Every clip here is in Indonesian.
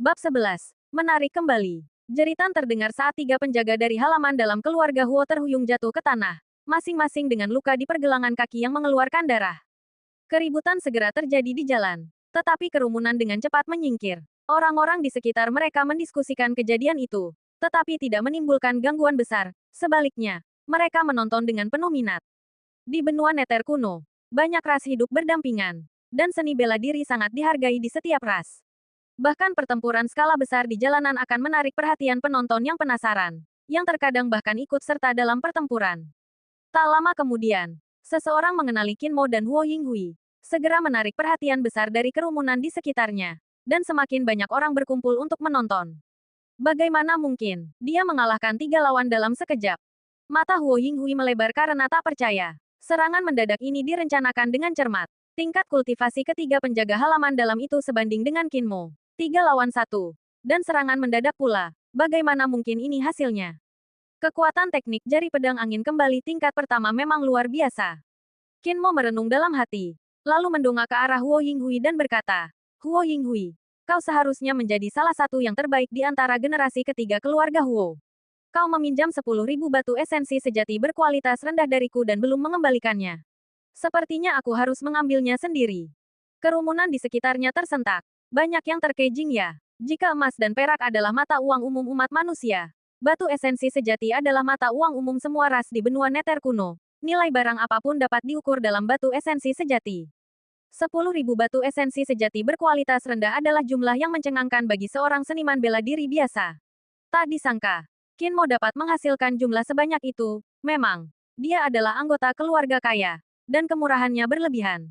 Bab 11. Menarik kembali. Jeritan terdengar saat tiga penjaga dari halaman dalam keluarga Huo terhuyung jatuh ke tanah, masing-masing dengan luka di pergelangan kaki yang mengeluarkan darah. Keributan segera terjadi di jalan, tetapi kerumunan dengan cepat menyingkir. Orang-orang di sekitar mereka mendiskusikan kejadian itu, tetapi tidak menimbulkan gangguan besar. Sebaliknya, mereka menonton dengan penuh minat. Di benua Neter kuno, banyak ras hidup berdampingan, dan seni bela diri sangat dihargai di setiap ras. Bahkan pertempuran skala besar di jalanan akan menarik perhatian penonton yang penasaran, yang terkadang bahkan ikut serta dalam pertempuran. Tak lama kemudian, seseorang mengenali Qin Mo dan Huo Yinghui, segera menarik perhatian besar dari kerumunan di sekitarnya, dan semakin banyak orang berkumpul untuk menonton. Bagaimana mungkin, dia mengalahkan tiga lawan dalam sekejap? Mata Huo Yinghui melebar karena tak percaya. Serangan mendadak ini direncanakan dengan cermat. Tingkat kultivasi ketiga penjaga halaman dalam itu sebanding dengan Qin Mo. 3 lawan 1. Dan serangan mendadak pula. Bagaimana mungkin ini hasilnya? Kekuatan teknik jari pedang angin kembali tingkat pertama memang luar biasa. Qin Mo merenung dalam hati. Lalu mendongak ke arah Huo Yinghui dan berkata, Huo Yinghui, kau seharusnya menjadi salah satu yang terbaik di antara generasi ketiga keluarga Huo. Kau meminjam 10.000 batu esensi sejati berkualitas rendah dariku dan belum mengembalikannya. Sepertinya aku harus mengambilnya sendiri. Kerumunan di sekitarnya tersentak. Banyak yang terkejing ya. Jika emas dan perak adalah mata uang umum umat manusia, batu esensi sejati adalah mata uang umum semua ras di benua Neter kuno. Nilai barang apapun dapat diukur dalam batu esensi sejati. 10.000 batu esensi sejati berkualitas rendah adalah jumlah yang mencengangkan bagi seorang seniman bela diri biasa. Tak disangka, Qin Mo dapat menghasilkan jumlah sebanyak itu. Memang, dia adalah anggota keluarga kaya, dan kemurahannya berlebihan.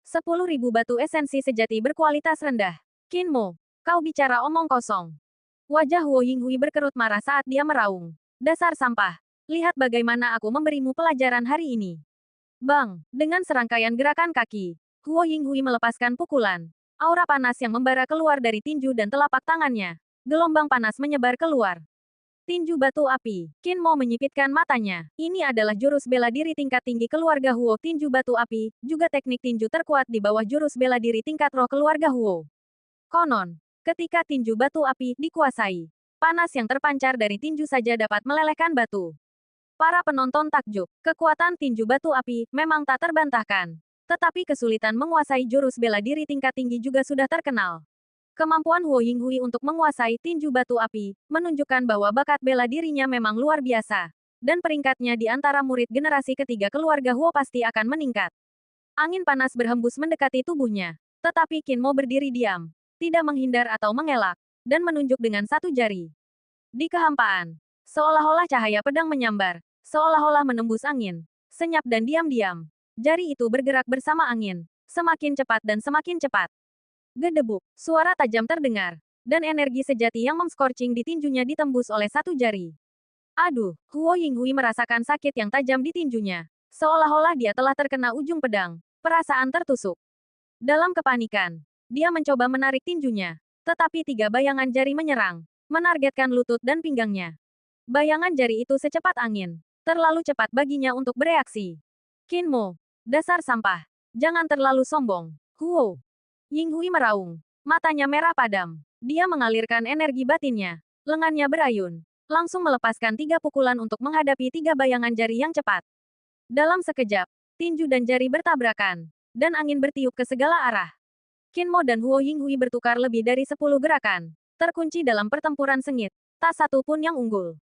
10.000 batu esensi sejati berkualitas rendah. Qin Mo, kau bicara omong kosong. Wajah Huo Yinghui berkerut marah saat dia meraung. Dasar sampah. Lihat bagaimana aku memberimu pelajaran hari ini. Bang, dengan serangkaian gerakan kaki, Huo Yinghui melepaskan pukulan. Aura panas yang membara keluar dari tinju dan telapak tangannya. Gelombang panas menyebar keluar. Tinju batu api. Qin Mo menyipitkan matanya. Ini adalah jurus bela diri tingkat tinggi keluarga Huo. Tinju batu api, juga teknik tinju terkuat di bawah jurus bela diri tingkat roh keluarga Huo. Konon, ketika tinju batu api dikuasai, panas yang terpancar dari tinju saja dapat melelehkan batu. Para penonton takjub. Kekuatan tinju batu api memang tak terbantahkan. Tetapi kesulitan menguasai jurus bela diri tingkat tinggi juga sudah terkenal. Kemampuan Huo Yinghui untuk menguasai tinju batu api menunjukkan bahwa bakat bela dirinya memang luar biasa, dan peringkatnya di antara murid generasi ketiga keluarga Huo pasti akan meningkat. Angin panas berhembus mendekati tubuhnya, tetapi Qin Mo berdiri diam, tidak menghindar atau mengelak, dan menunjuk dengan satu jari. Di kehampaan, seolah-olah cahaya pedang menyambar, seolah-olah menembus angin, senyap dan diam-diam. Jari itu bergerak bersama angin, semakin cepat dan semakin cepat. Gedebuk, suara tajam terdengar, dan energi sejati yang memscorching di tinjunya ditembus oleh satu jari. Aduh, Huo Yinghui merasakan sakit yang tajam di tinjunya. Seolah-olah dia telah terkena ujung pedang. Perasaan tertusuk. Dalam kepanikan, dia mencoba menarik tinjunya. Tetapi tiga bayangan jari menyerang, menargetkan lutut dan pinggangnya. Bayangan jari itu secepat angin. Terlalu cepat baginya untuk bereaksi. Qin Mo, dasar sampah. Jangan terlalu sombong. Huo. Yinghui meraung. Matanya merah padam. Dia mengalirkan energi batinnya. Lengannya berayun. Langsung melepaskan 3 pukulan untuk menghadapi 3 bayangan jari yang cepat. Dalam sekejap, tinju dan jari bertabrakan. Dan angin bertiup ke segala arah. Qin Mo dan Huo Yinghui bertukar lebih dari 10 gerakan. Terkunci dalam pertempuran sengit. Tak satu pun yang unggul.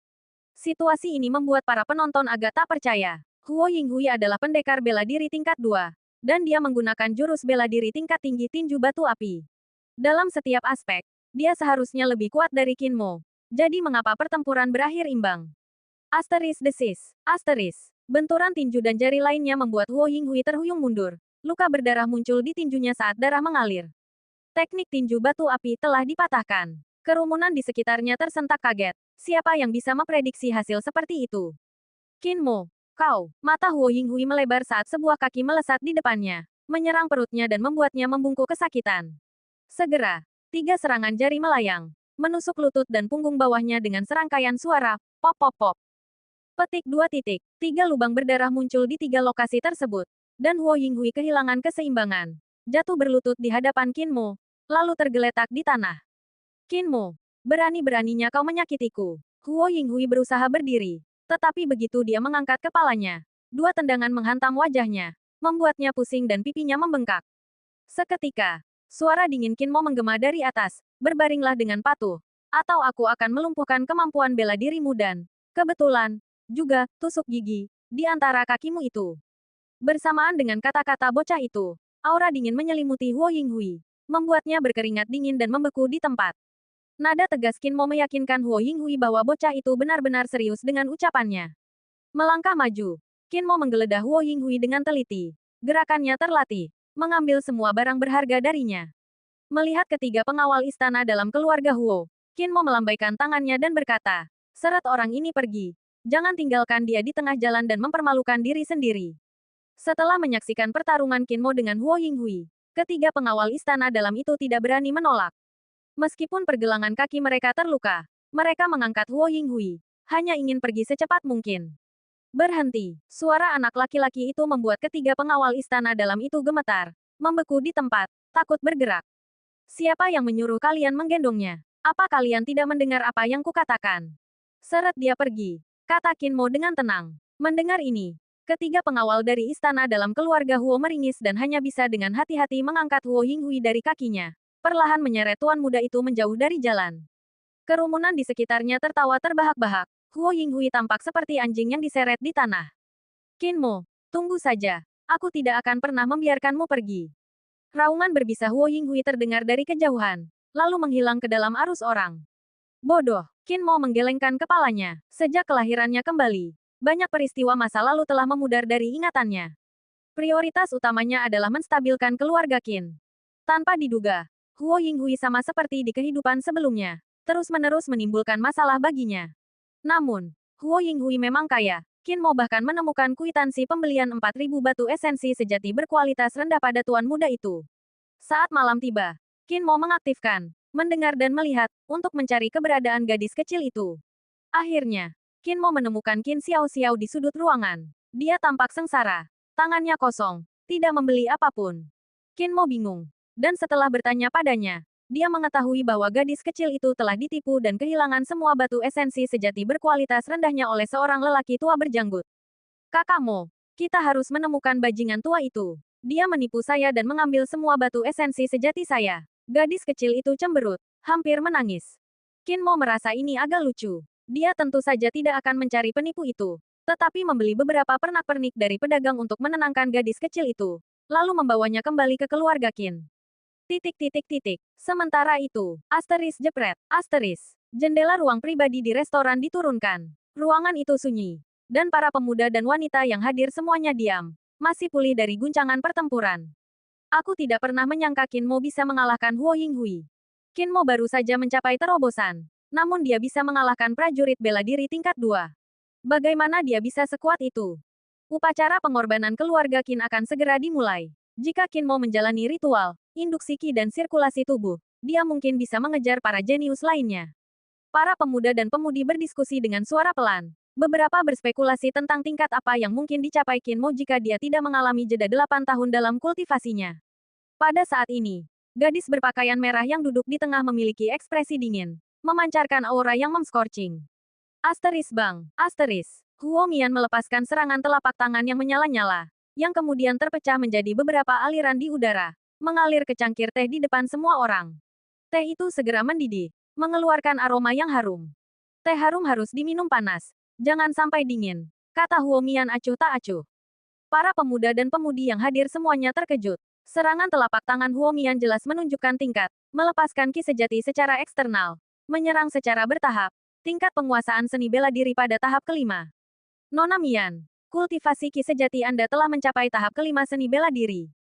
Situasi ini membuat para penonton agak tak percaya. Huo Yinghui adalah pendekar bela diri tingkat 2. Dan dia menggunakan jurus bela diri tingkat tinggi tinju batu api. Dalam setiap aspek, dia seharusnya lebih kuat dari Qin Mo. Jadi mengapa pertempuran berakhir imbang? Asteris desis. Asteris. Benturan tinju dan jari lainnya membuat Huo Yinghui terhuyung mundur. Luka berdarah muncul di tinjunya saat darah mengalir. Teknik tinju batu api telah dipatahkan. Kerumunan di sekitarnya tersentak kaget. Siapa yang bisa memprediksi hasil seperti itu? Qin Mo. Kau, mata Huo Yinghui melebar saat sebuah kaki melesat di depannya, menyerang perutnya dan membuatnya membungkuk kesakitan. Segera, 3 serangan jari melayang, menusuk lutut dan punggung bawahnya dengan serangkaian suara, pop pop pop. Petik 2 titik, 3 lubang berdarah muncul di 3 lokasi tersebut, dan Huo Yinghui kehilangan keseimbangan. Jatuh berlutut di hadapan Qin Mo, lalu tergeletak di tanah. Kinmo, berani-beraninya kau menyakitiku. Huo Yinghui berusaha berdiri. Tetapi begitu dia mengangkat kepalanya, dua tendangan menghantam wajahnya, membuatnya pusing dan pipinya membengkak. Seketika, suara dingin Kinmo menggema dari atas, berbaringlah dengan patuh. Atau aku akan melumpuhkan kemampuan bela dirimu dan, kebetulan, juga, tusuk gigi, di antara kakimu itu. Bersamaan dengan kata-kata bocah itu, aura dingin menyelimuti Huo Yinghui, membuatnya berkeringat dingin dan membeku di tempat. Nada tegas Kinmo meyakinkan Huo Yinghui bahwa bocah itu benar-benar serius dengan ucapannya. Melangkah maju, Kinmo menggeledah Huo Yinghui dengan teliti. Gerakannya terlatih, mengambil semua barang berharga darinya. Melihat ketiga pengawal istana dalam keluarga Huo, Kinmo melambaikan tangannya dan berkata, "Seret orang ini pergi. Jangan tinggalkan dia di tengah jalan dan mempermalukan diri sendiri." Setelah menyaksikan pertarungan Kinmo dengan Huo Yinghui, ketiga pengawal istana dalam itu tidak berani menolak. Meskipun pergelangan kaki mereka terluka, mereka mengangkat Huo Yinghui, hanya ingin pergi secepat mungkin. Berhenti. Suara anak laki-laki itu membuat ketiga pengawal istana dalam itu gemetar, membeku di tempat, takut bergerak. Siapa yang menyuruh kalian menggendongnya? Apa kalian tidak mendengar apa yang kukatakan? Seret dia pergi, kata Kinmo dengan tenang. Mendengar ini, ketiga pengawal dari istana dalam keluarga Huo meringis dan hanya bisa dengan hati-hati mengangkat Huo Yinghui dari kakinya. Perlahan menyeret tuan muda itu menjauh dari jalan. Kerumunan di sekitarnya tertawa terbahak-bahak. Huo Yinghui tampak seperti anjing yang diseret di tanah. Kinmo, tunggu saja. Aku tidak akan pernah membiarkanmu pergi. Raungan berbisa Huo Yinghui terdengar dari kejauhan, lalu menghilang ke dalam arus orang. Bodoh, Kinmo menggelengkan kepalanya. Sejak kelahirannya kembali, banyak peristiwa masa lalu telah memudar dari ingatannya. Prioritas utamanya adalah menstabilkan keluarga Qin. Tanpa diduga, Huo Yinghui sama seperti di kehidupan sebelumnya, terus-menerus menimbulkan masalah baginya. Namun, Huo Yinghui memang kaya. Kinmo bahkan menemukan kwitansi pembelian 4.000 batu esensi sejati berkualitas rendah pada tuan muda itu. Saat malam tiba, Kinmo mengaktifkan, mendengar dan melihat, untuk mencari keberadaan gadis kecil itu. Akhirnya, Kinmo menemukan Qin Xiao Xiao di sudut ruangan. Dia tampak sengsara, tangannya kosong, tidak membeli apapun. Kinmo bingung, dan setelah bertanya padanya, dia mengetahui bahwa gadis kecil itu telah ditipu dan kehilangan semua batu esensi sejati berkualitas rendahnya oleh seorang lelaki tua berjanggut. Kakakmu, kita harus menemukan bajingan tua itu. Dia menipu saya dan mengambil semua batu esensi sejati saya. Gadis kecil itu cemberut, hampir menangis. Kinmo merasa ini agak lucu. Dia tentu saja tidak akan mencari penipu itu, tetapi membeli beberapa pernak-pernik dari pedagang untuk menenangkan gadis kecil itu, lalu membawanya kembali ke keluarga Qin. Sementara itu, asteris jepret, asteris. Jendela ruang pribadi di restoran diturunkan. Ruangan itu sunyi. Dan para pemuda dan wanita yang hadir semuanya diam. Masih pulih dari guncangan pertempuran. Aku tidak pernah menyangka Kinmo bisa mengalahkan Huo Yinghui. Kinmo baru saja mencapai terobosan. Namun dia bisa mengalahkan prajurit bela diri tingkat 2. Bagaimana dia bisa sekuat itu? Upacara pengorbanan keluarga Qin akan segera dimulai. Jika Kinmo menjalani ritual, induksi Qi dan sirkulasi tubuh, dia mungkin bisa mengejar para jenius lainnya. Para pemuda dan pemudi berdiskusi dengan suara pelan. Beberapa berspekulasi tentang tingkat apa yang mungkin dicapai Kinmo jika dia tidak mengalami jeda 8 tahun dalam kultivasinya. Pada saat ini, gadis berpakaian merah yang duduk di tengah memiliki ekspresi dingin, memancarkan aura yang memscorching. Asteris bang, asteris. Huo Mian melepaskan serangan telapak tangan yang menyala-nyala, yang kemudian terpecah menjadi beberapa aliran di udara, mengalir ke cangkir teh di depan semua orang. Teh itu segera mendidih, mengeluarkan aroma yang harum. Teh harum harus diminum panas, jangan sampai dingin, kata Huo Mian acuh tak acuh. Para pemuda dan pemudi yang hadir semuanya terkejut. Serangan telapak tangan Huo Mian jelas menunjukkan tingkat, melepaskan Qi sejati secara eksternal, menyerang secara bertahap, tingkat penguasaan seni bela diri pada tahap kelima. Nona Mian, kultivasi Qi sejati Anda telah mencapai tahap kelima seni bela diri.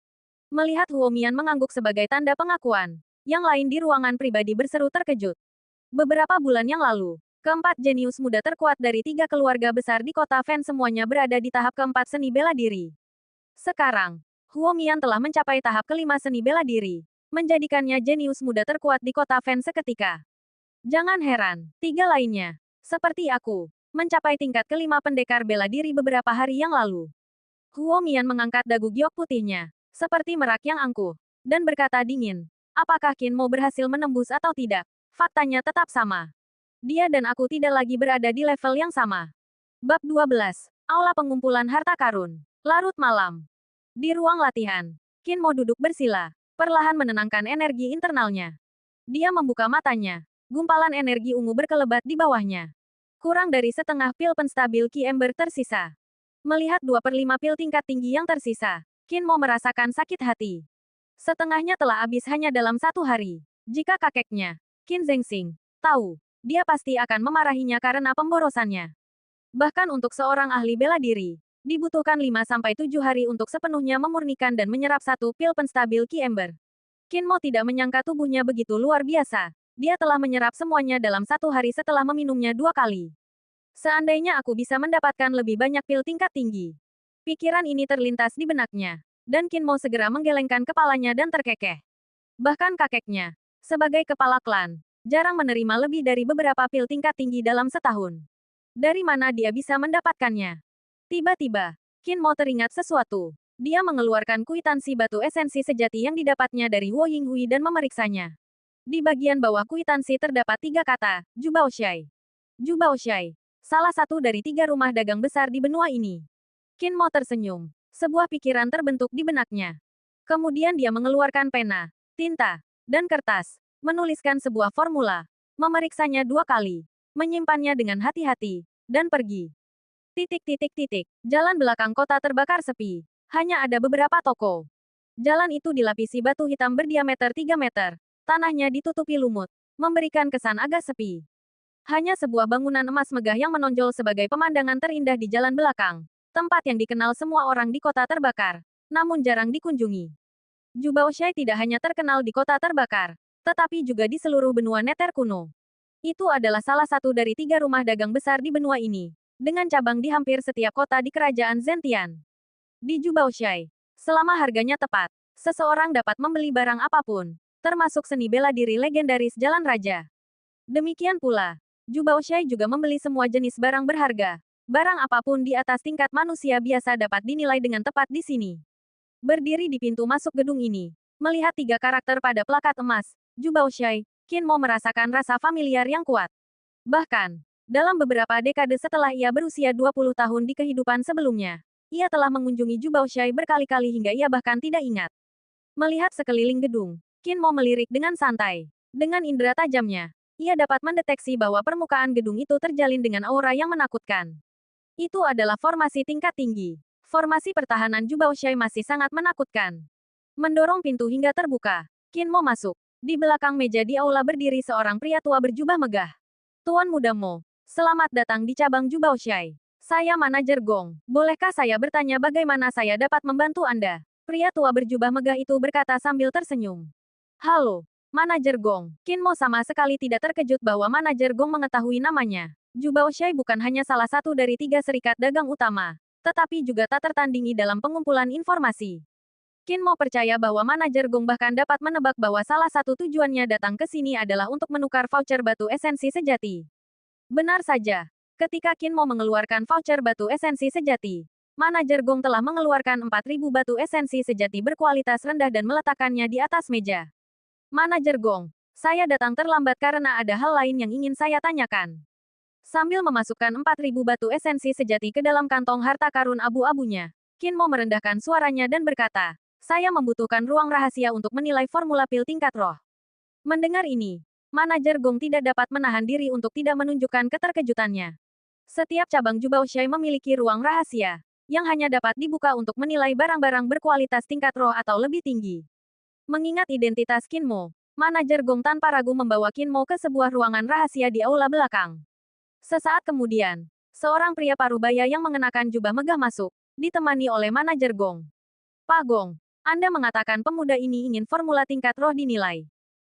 Melihat Huo Mian mengangguk sebagai tanda pengakuan, yang lain di ruangan pribadi berseru terkejut. Beberapa bulan yang lalu, keempat jenius muda terkuat dari 3 keluarga besar di kota Fen semuanya berada di tahap keempat seni bela diri. Sekarang, Huo Mian telah mencapai tahap kelima seni bela diri, menjadikannya jenius muda terkuat di kota Fen seketika. Jangan heran, 3 lainnya, seperti aku, mencapai tingkat kelima pendekar bela diri beberapa hari yang lalu. Huo Mian mengangkat dagu giok putihnya, seperti merak yang angkuh, dan berkata dingin, apakah Kinmo berhasil menembus atau tidak? Faktanya tetap sama. Dia dan aku tidak lagi berada di level yang sama. Bab 12. Aula Pengumpulan Harta Karun. Larut malam. Di ruang latihan, Qin Mo duduk bersila, perlahan menenangkan energi internalnya. Dia membuka matanya. Gumpalan energi ungu berkelebat di bawahnya. Kurang dari setengah pil penstabil Ki Ember tersisa. Melihat 2/5 pil tingkat tinggi yang tersisa, Qin Mo merasakan sakit hati. Setengahnya telah habis hanya dalam 1 hari. Jika kakeknya, Qin Zhengxing, tahu, dia pasti akan memarahinya karena pemborosannya. Bahkan untuk seorang ahli bela diri, dibutuhkan 5-7 hari untuk sepenuhnya memurnikan dan menyerap 1 pil penstabil Ki Ember. Qin Mo tidak menyangka tubuhnya begitu luar biasa. Dia telah menyerap semuanya dalam 1 hari setelah meminumnya 2 kali. Seandainya aku bisa mendapatkan lebih banyak pil tingkat tinggi. Pikiran ini terlintas di benaknya. Dan Qin Mo segera menggelengkan kepalanya dan terkekeh. Bahkan kakeknya, sebagai kepala klan, jarang menerima lebih dari beberapa pil tingkat tinggi dalam setahun. Dari mana dia bisa mendapatkannya? Tiba-tiba, Qin Mo teringat sesuatu. Dia mengeluarkan kwitansi batu esensi sejati yang didapatnya dari Wo Yinghui dan memeriksanya. Di bagian bawah kwitansi terdapat 3 kata, Jubaoshai. Jubaoshai. Salah satu dari 3 rumah dagang besar di benua ini. Qin Mo tersenyum. Sebuah pikiran terbentuk di benaknya. Kemudian dia mengeluarkan pena, tinta, dan kertas. Menuliskan sebuah formula. Memeriksanya 2 kali. Menyimpannya dengan hati-hati. Dan pergi. Jalan belakang kota terbakar sepi. Hanya ada beberapa toko. Jalan itu dilapisi batu hitam berdiameter 3 meter. Tanahnya ditutupi lumut. Memberikan kesan agak sepi. Hanya sebuah bangunan emas megah yang menonjol sebagai pemandangan terindah di jalan belakang. Tempat yang dikenal semua orang di kota terbakar, namun jarang dikunjungi. Jubaoshai tidak hanya terkenal di kota terbakar, tetapi juga di seluruh benua Nether kuno. Itu adalah salah satu dari 3 rumah dagang besar di benua ini, dengan cabang di hampir setiap kota di kerajaan Zentian. Di Jubaoshai, selama harganya tepat, seseorang dapat membeli barang apapun, termasuk seni bela diri legendaris Jalan Raja. Demikian pula, Jubaoshai juga membeli semua jenis barang berharga. Barang apapun di atas tingkat manusia biasa dapat dinilai dengan tepat di sini. Berdiri di pintu masuk gedung ini, melihat 3 karakter pada plakat emas, Jubaoshai, Qin Mo merasakan rasa familiar yang kuat. Bahkan, dalam beberapa dekade setelah ia berusia 20 tahun di kehidupan sebelumnya, ia telah mengunjungi Jubaoshai berkali-kali hingga ia bahkan tidak ingat. Melihat sekeliling gedung, Qin Mo melirik dengan santai. Dengan indera tajamnya, ia dapat mendeteksi bahwa permukaan gedung itu terjalin dengan aura yang menakutkan. Itu adalah formasi tingkat tinggi. Formasi pertahanan Jubaoshai masih sangat menakutkan. Mendorong pintu hingga terbuka, Qin Mo masuk. Di belakang meja di aula berdiri seorang pria tua berjubah megah. Tuan Muda Mo, selamat datang di cabang Jubaoshai. Saya manajer Gong. Bolehkah saya bertanya bagaimana saya dapat membantu Anda? Pria tua berjubah megah itu berkata sambil tersenyum. Halo. Manajer Gong. Qin Mo sama sekali tidak terkejut bahwa manajer Gong mengetahui namanya. Jubaoshai bukan hanya salah satu dari 3 serikat dagang utama, tetapi juga tak tertandingi dalam pengumpulan informasi. Qin Mo percaya bahwa manajer Gong bahkan dapat menebak bahwa salah satu tujuannya datang ke sini adalah untuk menukar voucher batu esensi sejati. Benar saja. Ketika Qin Mo mengeluarkan voucher batu esensi sejati, manajer Gong telah mengeluarkan 4.000 batu esensi sejati berkualitas rendah dan meletakkannya di atas meja. Manajer Gong, saya datang terlambat karena ada hal lain yang ingin saya tanyakan. Sambil memasukkan 4.000 batu esensi sejati ke dalam kantong harta karun abu-abunya, Qin Mo merendahkan suaranya dan berkata, saya membutuhkan ruang rahasia untuk menilai formula pil tingkat roh. Mendengar ini, manajer Gong tidak dapat menahan diri untuk tidak menunjukkan keterkejutannya. Setiap cabang Jubaoshai memiliki ruang rahasia, yang hanya dapat dibuka untuk menilai barang-barang berkualitas tingkat roh atau lebih tinggi. Mengingat identitas Qin Mo, manajer Gong tanpa ragu membawa Qin Mo ke sebuah ruangan rahasia di aula belakang. Sesaat kemudian, seorang pria parubaya yang mengenakan jubah megah masuk, ditemani oleh manajer Gong. Pak Gong, Anda mengatakan pemuda ini ingin formula tingkat roh dinilai.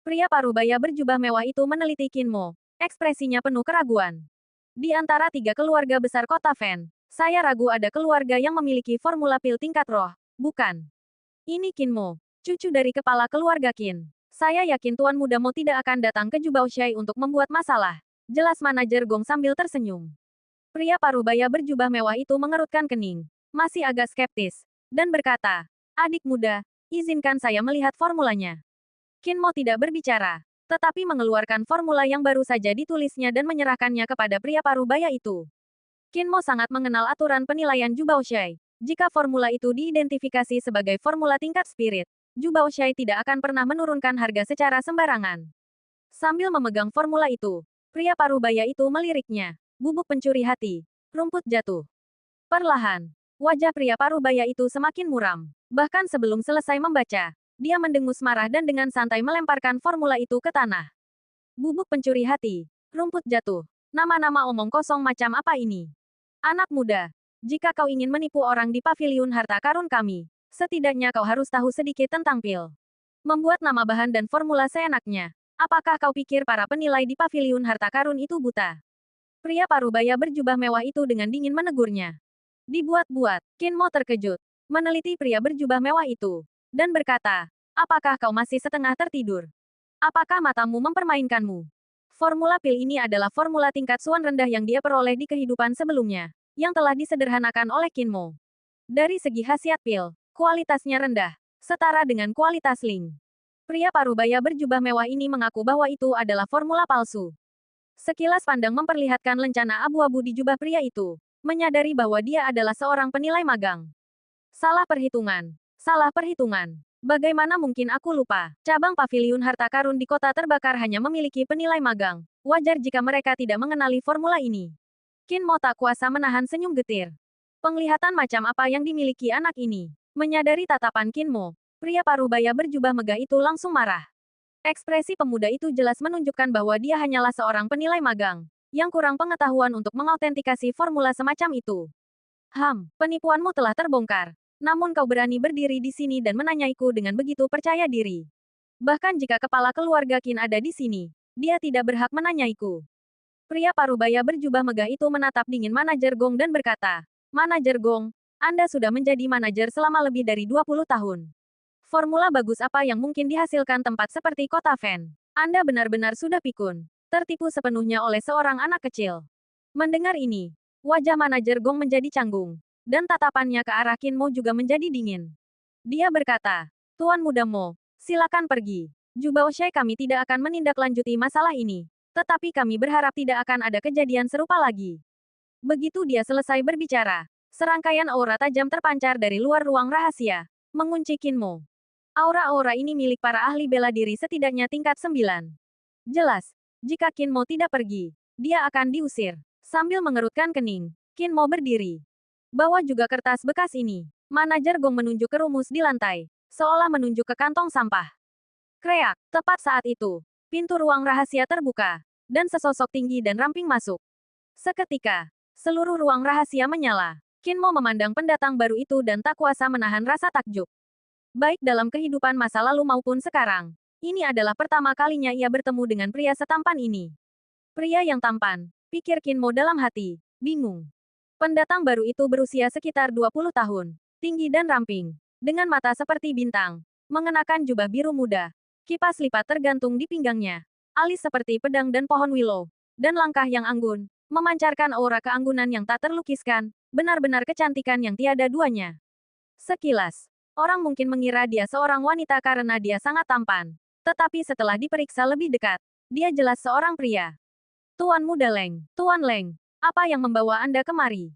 Pria parubaya berjubah mewah itu meneliti Qin Mo, ekspresinya penuh keraguan. Di antara 3 keluarga besar kota Fen, saya ragu ada keluarga yang memiliki formula pil tingkat roh, bukan? Ini Qin Mo, cucu dari kepala keluarga Qin. Saya yakin Tuan Muda Mo tidak akan datang ke Jubaoshai untuk membuat masalah. Jelas manajer Gong sambil tersenyum. Pria parubaya berjubah mewah itu mengerutkan kening, masih agak skeptis, dan berkata, adik muda, izinkan saya melihat formulanya. Qin Mo tidak berbicara. tetapi mengeluarkan formula yang baru saja ditulisnya dan menyerahkannya kepada pria parubaya itu. Qin Mo sangat mengenal aturan penilaian Zhu Baoshai. Jika formula itu diidentifikasi sebagai formula tingkat spirit, Zhu Baoshai tidak akan pernah menurunkan harga secara sembarangan. Sambil memegang formula itu, pria parubaya itu meliriknya. Bubuk pencuri hati. Rumput jatuh. Perlahan, wajah pria parubaya itu semakin muram. Bahkan sebelum selesai membaca, dia mendengus marah dan dengan santai melemparkan formula itu ke tanah. Bubuk pencuri hati. Rumput jatuh. Nama-nama omong kosong macam apa ini? Anak muda, jika kau ingin menipu orang di paviliun harta karun kami, setidaknya kau harus tahu sedikit tentang pil. Membuat nama bahan dan formula seenaknya. Apakah kau pikir para penilai di paviliun harta karun itu buta? Pria parubaya berjubah mewah itu dengan dingin menegurnya. Dibuat-buat, Qin Mo terkejut, meneliti pria berjubah mewah itu, dan berkata, apakah kau masih setengah tertidur? Apakah matamu mempermainkanmu? Formula pil ini adalah formula tingkat suan rendah yang dia peroleh di kehidupan sebelumnya, yang telah disederhanakan oleh Qin Mo. Dari segi khasiat pil, kualitasnya rendah, setara dengan kualitas Ling. Pria parubaya berjubah mewah ini mengaku bahwa itu adalah formula palsu. Sekilas pandang memperlihatkan lencana abu-abu di jubah pria itu, menyadari bahwa dia adalah seorang penilai magang. Salah perhitungan. Salah perhitungan. Bagaimana mungkin aku lupa? Cabang paviliun harta karun di kota terbakar hanya memiliki penilai magang. Wajar jika mereka tidak mengenali formula ini. Qin Mo tak kuasa menahan senyum getir. Penglihatan macam apa yang dimiliki anak ini? Menyadari tatapan Qin Mo, pria parubaya berjubah megah itu langsung marah. Ekspresi pemuda itu jelas menunjukkan bahwa dia hanyalah seorang penilai magang, yang kurang pengetahuan untuk mengautentikasi formula semacam itu. Penipuanmu telah terbongkar. Namun kau berani berdiri di sini dan menanyaiku dengan begitu percaya diri. Bahkan jika kepala keluarga Qin ada di sini, dia tidak berhak menanyaiku. Pria parubaya berjubah megah itu menatap dingin manajer Gong dan berkata, Manajer Gong, Anda sudah menjadi manajer selama lebih dari 20 tahun. Formula bagus apa yang mungkin dihasilkan tempat seperti kota Fen? Anda benar-benar sudah pikun, tertipu sepenuhnya oleh seorang anak kecil. Mendengar ini, wajah manajer Gong menjadi canggung, dan tatapannya ke arah Qin Mo juga menjadi dingin. Dia berkata, Tuan Muda Mo, silakan pergi. Zhu Baoshai kami tidak akan menindaklanjuti masalah ini, tetapi kami berharap tidak akan ada kejadian serupa lagi. Begitu dia selesai berbicara, serangkaian aura tajam terpancar dari luar ruang rahasia, mengunci Qin Mo. Aura-aura ini milik para ahli bela diri setidaknya tingkat 9. Jelas, jika Qin Mo tidak pergi, dia akan diusir. Sambil mengerutkan kening, Qin Mo berdiri. Bawa juga kertas bekas ini. Manajer Gong menunjuk ke rumus di lantai, seolah menunjuk ke kantong sampah. Kreak, tepat saat itu, pintu ruang rahasia terbuka, dan sesosok tinggi dan ramping masuk. Seketika, seluruh ruang rahasia menyala. Qin Mo memandang pendatang baru itu dan tak kuasa menahan rasa takjub. Baik dalam kehidupan masa lalu maupun sekarang, ini adalah pertama kalinya ia bertemu dengan pria setampan ini. Pria yang tampan, pikir Qin Mo dalam hati, bingung. Pendatang baru itu berusia sekitar 20 tahun, tinggi dan ramping, dengan mata seperti bintang, mengenakan jubah biru muda, kipas lipat tergantung di pinggangnya, alis seperti pedang dan pohon willow, dan langkah yang anggun, memancarkan aura keanggunan yang tak terlukiskan, benar-benar kecantikan yang tiada duanya. Sekilas, orang mungkin mengira dia seorang wanita karena dia sangat tampan. Tetapi setelah diperiksa lebih dekat, dia jelas seorang pria. Tuan Muda Leng, Tuan Leng, apa yang membawa Anda kemari?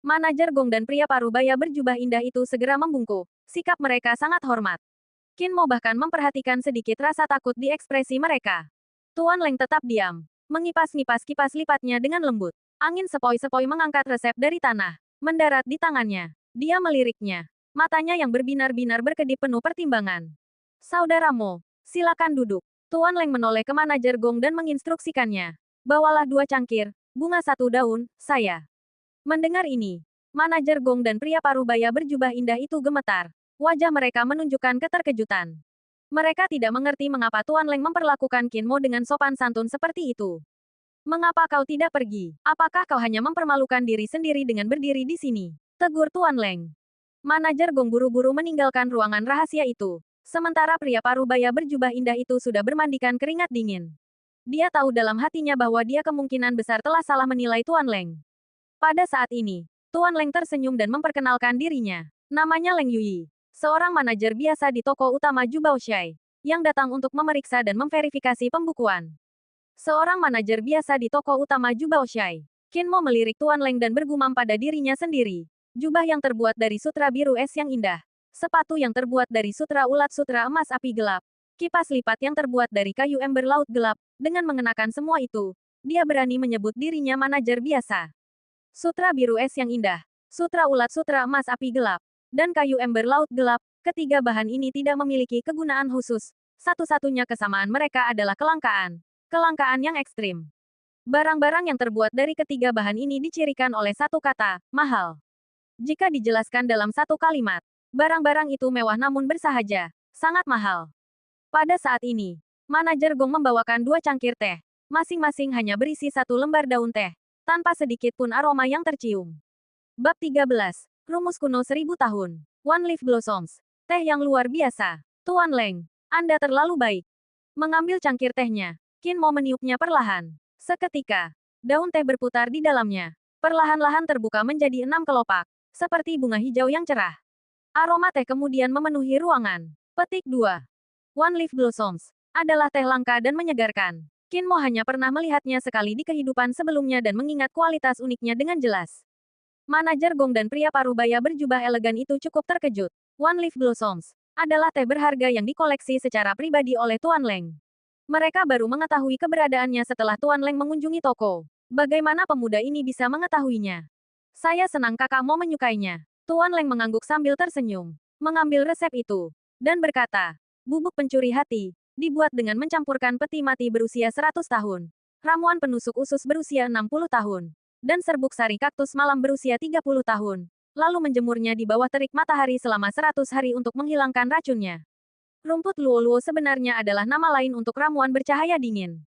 Manajer Gong dan pria parubaya berjubah indah itu segera membungkuk. Sikap mereka sangat hormat. Qin Mo bahkan memperhatikan sedikit rasa takut di ekspresi mereka. Tuan Leng tetap diam, mengipas-ngipas kipas lipatnya dengan lembut. Angin sepoi-sepoi mengangkat resep dari tanah, mendarat di tangannya. Dia meliriknya. Matanya yang berbinar-binar berkedip penuh pertimbangan. Saudara Mo, silakan duduk. Tuan Leng menoleh ke manajer Gong dan menginstruksikannya. Bawalah 2 cangkir, bunga 1 daun, saya. Mendengar ini, manajer Gong dan pria parubaya berjubah indah itu gemetar. Wajah mereka menunjukkan keterkejutan. Mereka tidak mengerti mengapa Tuan Leng memperlakukan Qin Mo dengan sopan santun seperti itu. Mengapa kau tidak pergi? Apakah kau hanya mempermalukan diri sendiri dengan berdiri di sini? Tegur Tuan Leng. Manajer Gong buru-buru meninggalkan ruangan rahasia itu. Sementara pria parubaya berjubah indah itu sudah bermandikan keringat dingin. Dia tahu dalam hatinya bahwa dia kemungkinan besar telah salah menilai Tuan Leng. Pada saat ini, Tuan Leng tersenyum dan memperkenalkan dirinya. Namanya Leng Yuyi, seorang manajer biasa di toko utama Zhu Baoshai. yang datang untuk memeriksa dan memverifikasi pembukuan. Seorang manajer biasa di toko utama Jubaoshai. Qin Mo melirik Tuan Leng dan bergumam pada dirinya sendiri. Jubah yang terbuat dari sutra biru es yang indah. Sepatu yang terbuat dari sutra ulat sutra emas api gelap. Kipas lipat yang terbuat dari kayu ember laut gelap. Dengan mengenakan semua itu, dia berani menyebut dirinya manajer biasa. Sutra biru es yang indah, sutra ulat sutra emas api gelap, dan kayu ember laut gelap, ketiga bahan ini tidak memiliki kegunaan khusus. Satu-satunya kesamaan mereka adalah kelangkaan. Kelangkaan yang ekstrim. Barang-barang yang terbuat dari ketiga bahan ini dicirikan oleh satu kata, mahal. Jika dijelaskan dalam satu kalimat, barang-barang itu mewah namun bersahaja, sangat mahal. Pada saat ini, manajer Gong membawakan 2 cangkir teh, masing-masing hanya berisi 1 lembar daun teh, tanpa sedikit pun aroma yang tercium. Bab 13. Rumus kuno 1000 tahun. One Leaf Blossoms. Teh yang luar biasa. Tuan Leng, Anda terlalu baik. Mengambil cangkir tehnya, Qin Mo meniupnya perlahan. Seketika, daun teh berputar di dalamnya. Perlahan-lahan terbuka menjadi 6 kelopak, seperti bunga hijau yang cerah. Aroma teh kemudian memenuhi ruangan. Petik 2. One Leaf Blossoms adalah teh langka dan menyegarkan. Qin Mo hanya pernah melihatnya sekali di kehidupan sebelumnya dan mengingat kualitas uniknya dengan jelas. Manajer Gong dan pria parubaya berjubah elegan itu cukup terkejut. One Leaf Blossoms adalah teh berharga yang dikoleksi secara pribadi oleh Tuan Leng. Mereka baru mengetahui keberadaannya setelah Tuan Leng mengunjungi toko. Bagaimana pemuda ini bisa mengetahuinya? Saya senang kakakmu menyukainya. Tuan Leng mengangguk sambil tersenyum, mengambil resep itu, dan berkata, bubuk pencuri hati, dibuat dengan mencampurkan peti mati berusia 100 tahun, ramuan penusuk usus berusia 60 tahun, dan serbuk sari kaktus malam berusia 30 tahun, lalu menjemurnya di bawah terik matahari selama 100 hari untuk menghilangkan racunnya. Rumput luo-luo sebenarnya adalah nama lain untuk ramuan bercahaya dingin.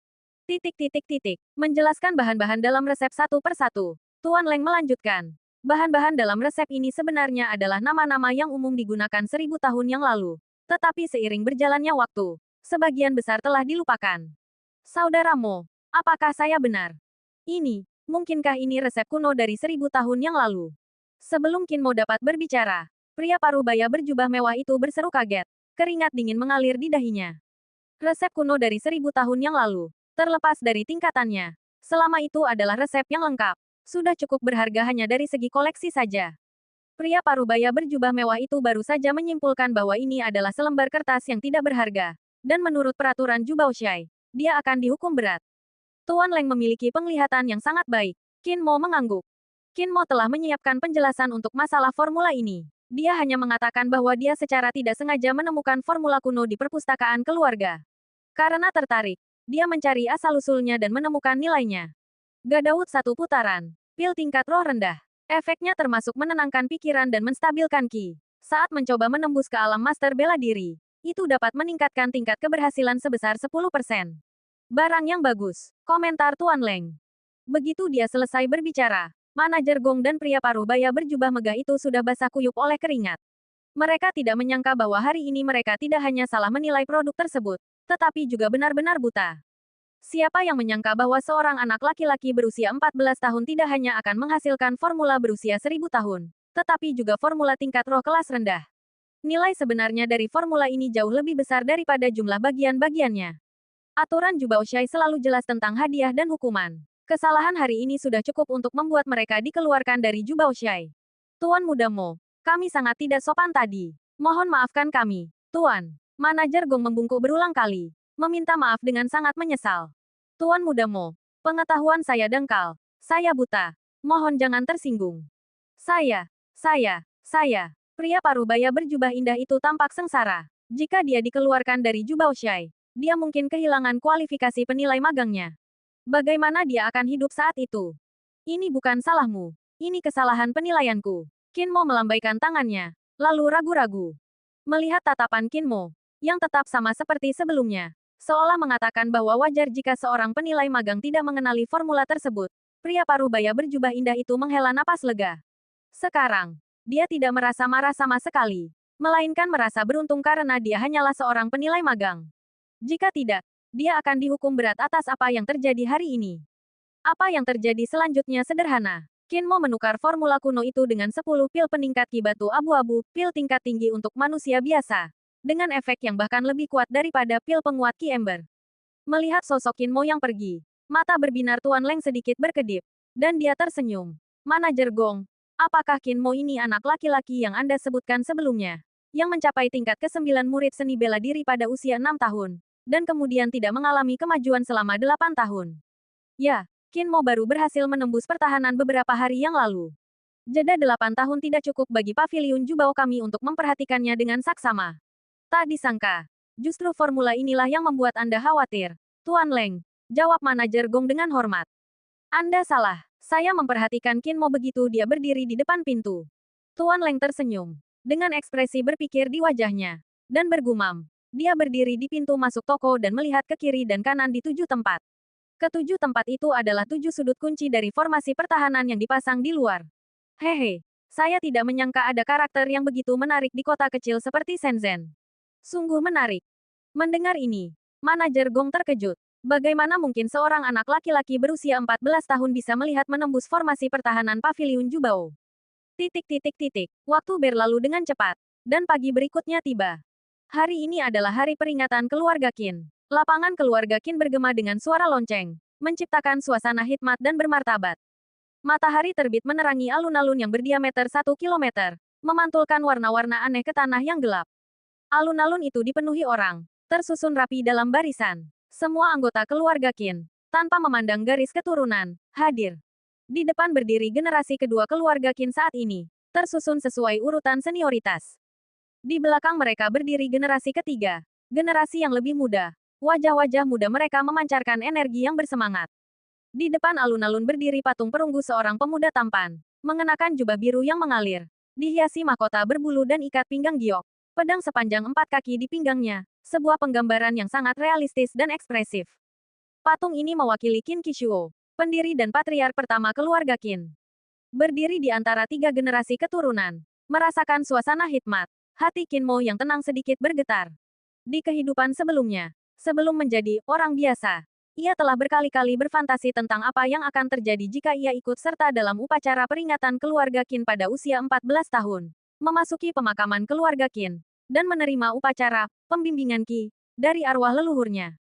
Menjelaskan bahan-bahan dalam resep satu persatu. Tuan Leng melanjutkan. Bahan-bahan dalam resep ini sebenarnya adalah nama-nama yang umum digunakan 1000 tahun yang lalu. Tetapi seiring berjalannya waktu, sebagian besar telah dilupakan. Saudara Mo, apakah saya benar? Mungkinkah ini resep kuno dari 1000 tahun yang lalu? Sebelum Qin Mo dapat berbicara, pria parubaya berjubah mewah itu berseru kaget. Keringat dingin mengalir di dahinya. Resep kuno dari 1000 tahun yang lalu, terlepas dari tingkatannya, selama itu adalah resep yang lengkap. Sudah cukup berharga hanya dari segi koleksi saja. Pria parubaya berjubah mewah itu baru saja menyimpulkan bahwa ini adalah selembar kertas yang tidak berharga. Dan menurut peraturan Jubaoshai, dia akan dihukum berat. Tuan Leng memiliki penglihatan yang sangat baik. Qin Mo mengangguk. Qin Mo telah menyiapkan penjelasan untuk masalah formula ini. Dia hanya mengatakan bahwa dia secara tidak sengaja menemukan formula kuno di perpustakaan keluarga. Karena tertarik, dia mencari asal-usulnya dan menemukan nilainya. Gadaud 1 putaran. Pil tingkat roh rendah. Efeknya termasuk menenangkan pikiran dan menstabilkan ki. Saat mencoba menembus ke alam master bela diri, itu dapat meningkatkan tingkat keberhasilan sebesar 10%. Barang yang bagus. Komentar Tuan Leng. Begitu dia selesai berbicara, manajer Gong dan pria parubaya berjubah megah itu sudah basah kuyup oleh keringat. Mereka tidak menyangka bahwa hari ini mereka tidak hanya salah menilai produk tersebut, tetapi juga benar-benar buta. Siapa yang menyangka bahwa seorang anak laki-laki berusia 14 tahun tidak hanya akan menghasilkan formula berusia 1000 tahun, tetapi juga formula tingkat roh kelas rendah. Nilai sebenarnya dari formula ini jauh lebih besar daripada jumlah bagian-bagiannya. Aturan Jubaoshai selalu jelas tentang hadiah dan hukuman. Kesalahan hari ini sudah cukup untuk membuat mereka dikeluarkan dari Jubaoshai. Tuan Muda Mo, kami sangat tidak sopan tadi. Mohon maafkan kami, Tuan. Manajer Gong membungkuk berulang kali, meminta maaf dengan sangat menyesal. Tuan Muda Mo, pengetahuan saya dangkal. Saya buta. Mohon jangan tersinggung. Saya. Pria parubaya berjubah indah itu tampak sengsara. Jika dia dikeluarkan dari Jubaoshai, dia mungkin kehilangan kualifikasi penilai magangnya. Bagaimana dia akan hidup saat itu? Ini bukan salahmu. Ini kesalahan penilaianku. Qin Mo melambaikan tangannya, lalu ragu-ragu. Melihat tatapan Qin Mo, yang tetap sama seperti sebelumnya, seolah mengatakan bahwa wajar jika seorang penilai magang tidak mengenali formula tersebut, pria parubaya berjubah indah itu menghela napas lega. Sekarang, dia tidak merasa marah sama sekali, melainkan merasa beruntung karena dia hanyalah seorang penilai magang. Jika tidak, dia akan dihukum berat atas apa yang terjadi hari ini. Apa yang terjadi selanjutnya sederhana. Qin Mo menukar formula kuno itu dengan 10 pil peningkat ki batu abu-abu, pil tingkat tinggi untuk manusia biasa. dengan efek yang bahkan lebih kuat daripada pil penguat Ki Ember. Melihat sosok Qin Mo yang pergi, mata berbinar Tuan Leng sedikit berkedip, dan dia tersenyum. Manajer Gong, apakah Qin Mo ini anak laki-laki yang Anda sebutkan sebelumnya? Yang mencapai tingkat ke-9 murid seni bela diri pada usia 6 tahun, dan kemudian tidak mengalami kemajuan selama 8 tahun. Ya, Qin Mo baru berhasil menembus pertahanan beberapa hari yang lalu. Jeda 8 tahun tidak cukup bagi Paviliun Jubao kami untuk memperhatikannya dengan saksama. Tak disangka, justru formula inilah yang membuat Anda khawatir. Tuan Leng, jawab manajer Gong dengan hormat. Anda salah. Saya memperhatikan Qin Mo begitu dia berdiri di depan pintu. Tuan Leng tersenyum, dengan ekspresi berpikir di wajahnya, dan bergumam. Dia berdiri di pintu masuk toko dan melihat ke kiri dan kanan di 7 tempat. Ketujuh tempat itu adalah 7 sudut kunci dari formasi pertahanan yang dipasang di luar. Hehe, saya tidak menyangka ada karakter yang begitu menarik di kota kecil seperti Shenzhen. Sungguh menarik. Mendengar ini, manajer Gong terkejut. Bagaimana mungkin seorang anak laki-laki berusia 14 tahun bisa melihat menembus formasi pertahanan Paviliun Jubao? Waktu berlalu dengan cepat, dan pagi berikutnya tiba. Hari ini adalah hari peringatan keluarga Qin. Lapangan keluarga Qin bergema dengan suara lonceng, menciptakan suasana hikmat dan bermartabat. Matahari terbit menerangi alun-alun yang berdiameter 1 kilometer, memantulkan warna-warna aneh ke tanah yang gelap. Alun-alun itu dipenuhi orang, tersusun rapi dalam barisan. Semua anggota keluarga Qin, tanpa memandang garis keturunan, hadir. Di depan berdiri generasi kedua keluarga Qin saat ini, tersusun sesuai urutan senioritas. Di belakang mereka berdiri generasi ketiga, generasi yang lebih muda. Wajah-wajah muda mereka memancarkan energi yang bersemangat. Di depan alun-alun berdiri patung perunggu seorang pemuda tampan, mengenakan jubah biru yang mengalir, dihiasi mahkota berbulu dan ikat pinggang giok. Pedang sepanjang 4 kaki di pinggangnya, sebuah penggambaran yang sangat realistis dan ekspresif. Patung ini mewakili Qin Qishuo, pendiri dan patriark pertama keluarga Qin. Berdiri di antara 3 generasi keturunan, merasakan suasana hikmat, hati Qin Mo yang tenang sedikit bergetar. Di kehidupan sebelumnya, sebelum menjadi orang biasa, ia telah berkali-kali berfantasi tentang apa yang akan terjadi jika ia ikut serta dalam upacara peringatan keluarga Qin pada usia 14 tahun. Memasuki pemakaman keluarga Qin, dan menerima upacara pembimbingan Qi dari arwah leluhurnya.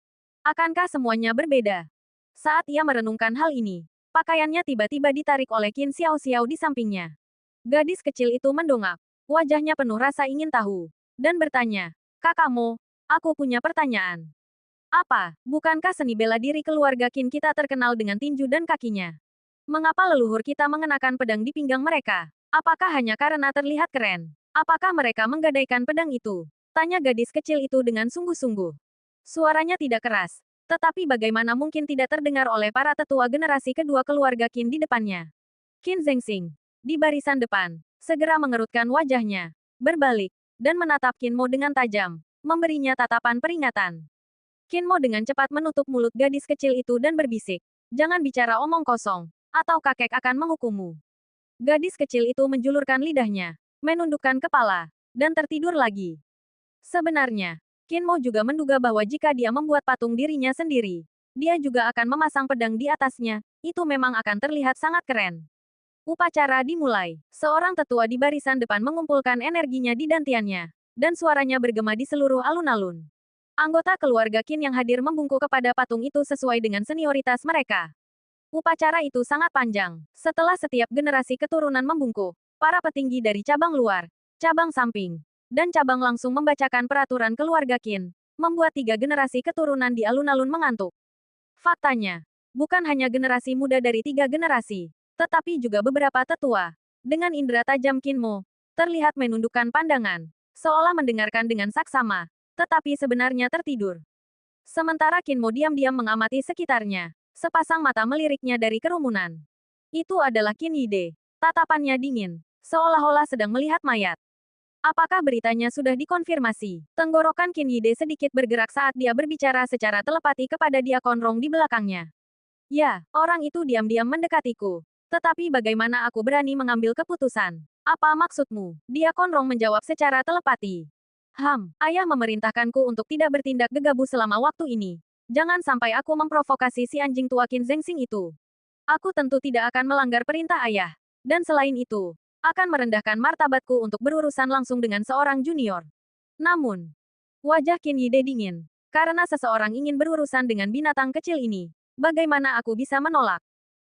Akankah semuanya berbeda? Saat ia merenungkan hal ini, pakaiannya tiba-tiba ditarik oleh Qin Xiao Xiao di sampingnya. Gadis kecil itu mendongak, wajahnya penuh rasa ingin tahu, dan bertanya, "Kakakmu, aku punya pertanyaan." "Apa? Bukankah seni bela diri keluarga Qin kita terkenal dengan tinju dan kakinya? Mengapa leluhur kita mengenakan pedang di pinggang mereka? Apakah hanya karena terlihat keren? Apakah mereka menggadaikan pedang itu?" Tanya gadis kecil itu dengan sungguh-sungguh. Suaranya tidak keras, tetapi bagaimana mungkin tidak terdengar oleh para tetua generasi kedua keluarga Qin di depannya. Qin Zhengxing, di barisan depan, segera mengerutkan wajahnya, berbalik, dan menatap Qin Mo dengan tajam, memberinya tatapan peringatan. Qin Mo dengan cepat menutup mulut gadis kecil itu dan berbisik, "Jangan bicara omong kosong, atau kakek akan menghukummu." Gadis kecil itu menjulurkan lidahnya, menundukkan kepala, dan tertidur lagi. Sebenarnya, Qin Mo juga menduga bahwa jika dia membuat patung dirinya sendiri, dia juga akan memasang pedang di atasnya, itu memang akan terlihat sangat keren. Upacara dimulai. Seorang tetua di barisan depan mengumpulkan energinya di dantiannya, dan suaranya bergema di seluruh alun-alun. Anggota keluarga Qin yang hadir membungkuk kepada patung itu sesuai dengan senioritas mereka. Upacara itu sangat panjang. Setelah setiap generasi keturunan membungkuk, para petinggi dari cabang luar, cabang samping, dan cabang langsung membacakan peraturan keluarga Qin, membuat 3 generasi keturunan di alun-alun mengantuk. Faktanya, bukan hanya generasi muda dari 3 generasi, tetapi juga beberapa tetua. Dengan indera tajam Qin Mo, terlihat menundukkan pandangan, seolah mendengarkan dengan saksama, tetapi sebenarnya tertidur. Sementara Qin Mo diam-diam mengamati sekitarnya, sepasang mata meliriknya dari kerumunan. Itu adalah Qin Yide. Tatapannya dingin, seolah-olah sedang melihat mayat. Apakah beritanya sudah dikonfirmasi? Tenggorokan Qin Yide sedikit bergerak saat dia berbicara secara telepati kepada Diakon Rong di belakangnya. "Ya, orang itu diam-diam mendekatiku. Tetapi bagaimana aku berani mengambil keputusan? Apa maksudmu?" Diakon Rong menjawab secara telepati. Ayah memerintahkanku untuk tidak bertindak gegabah selama waktu ini. Jangan sampai aku memprovokasi si anjing tua Qin Zhengxing itu. Aku tentu tidak akan melanggar perintah ayah. Dan selain itu, akan merendahkan martabatku untuk berurusan langsung dengan seorang junior. Namun, Wajah Qin Yide dingin. Karena seseorang ingin berurusan dengan binatang kecil ini, bagaimana aku bisa menolak?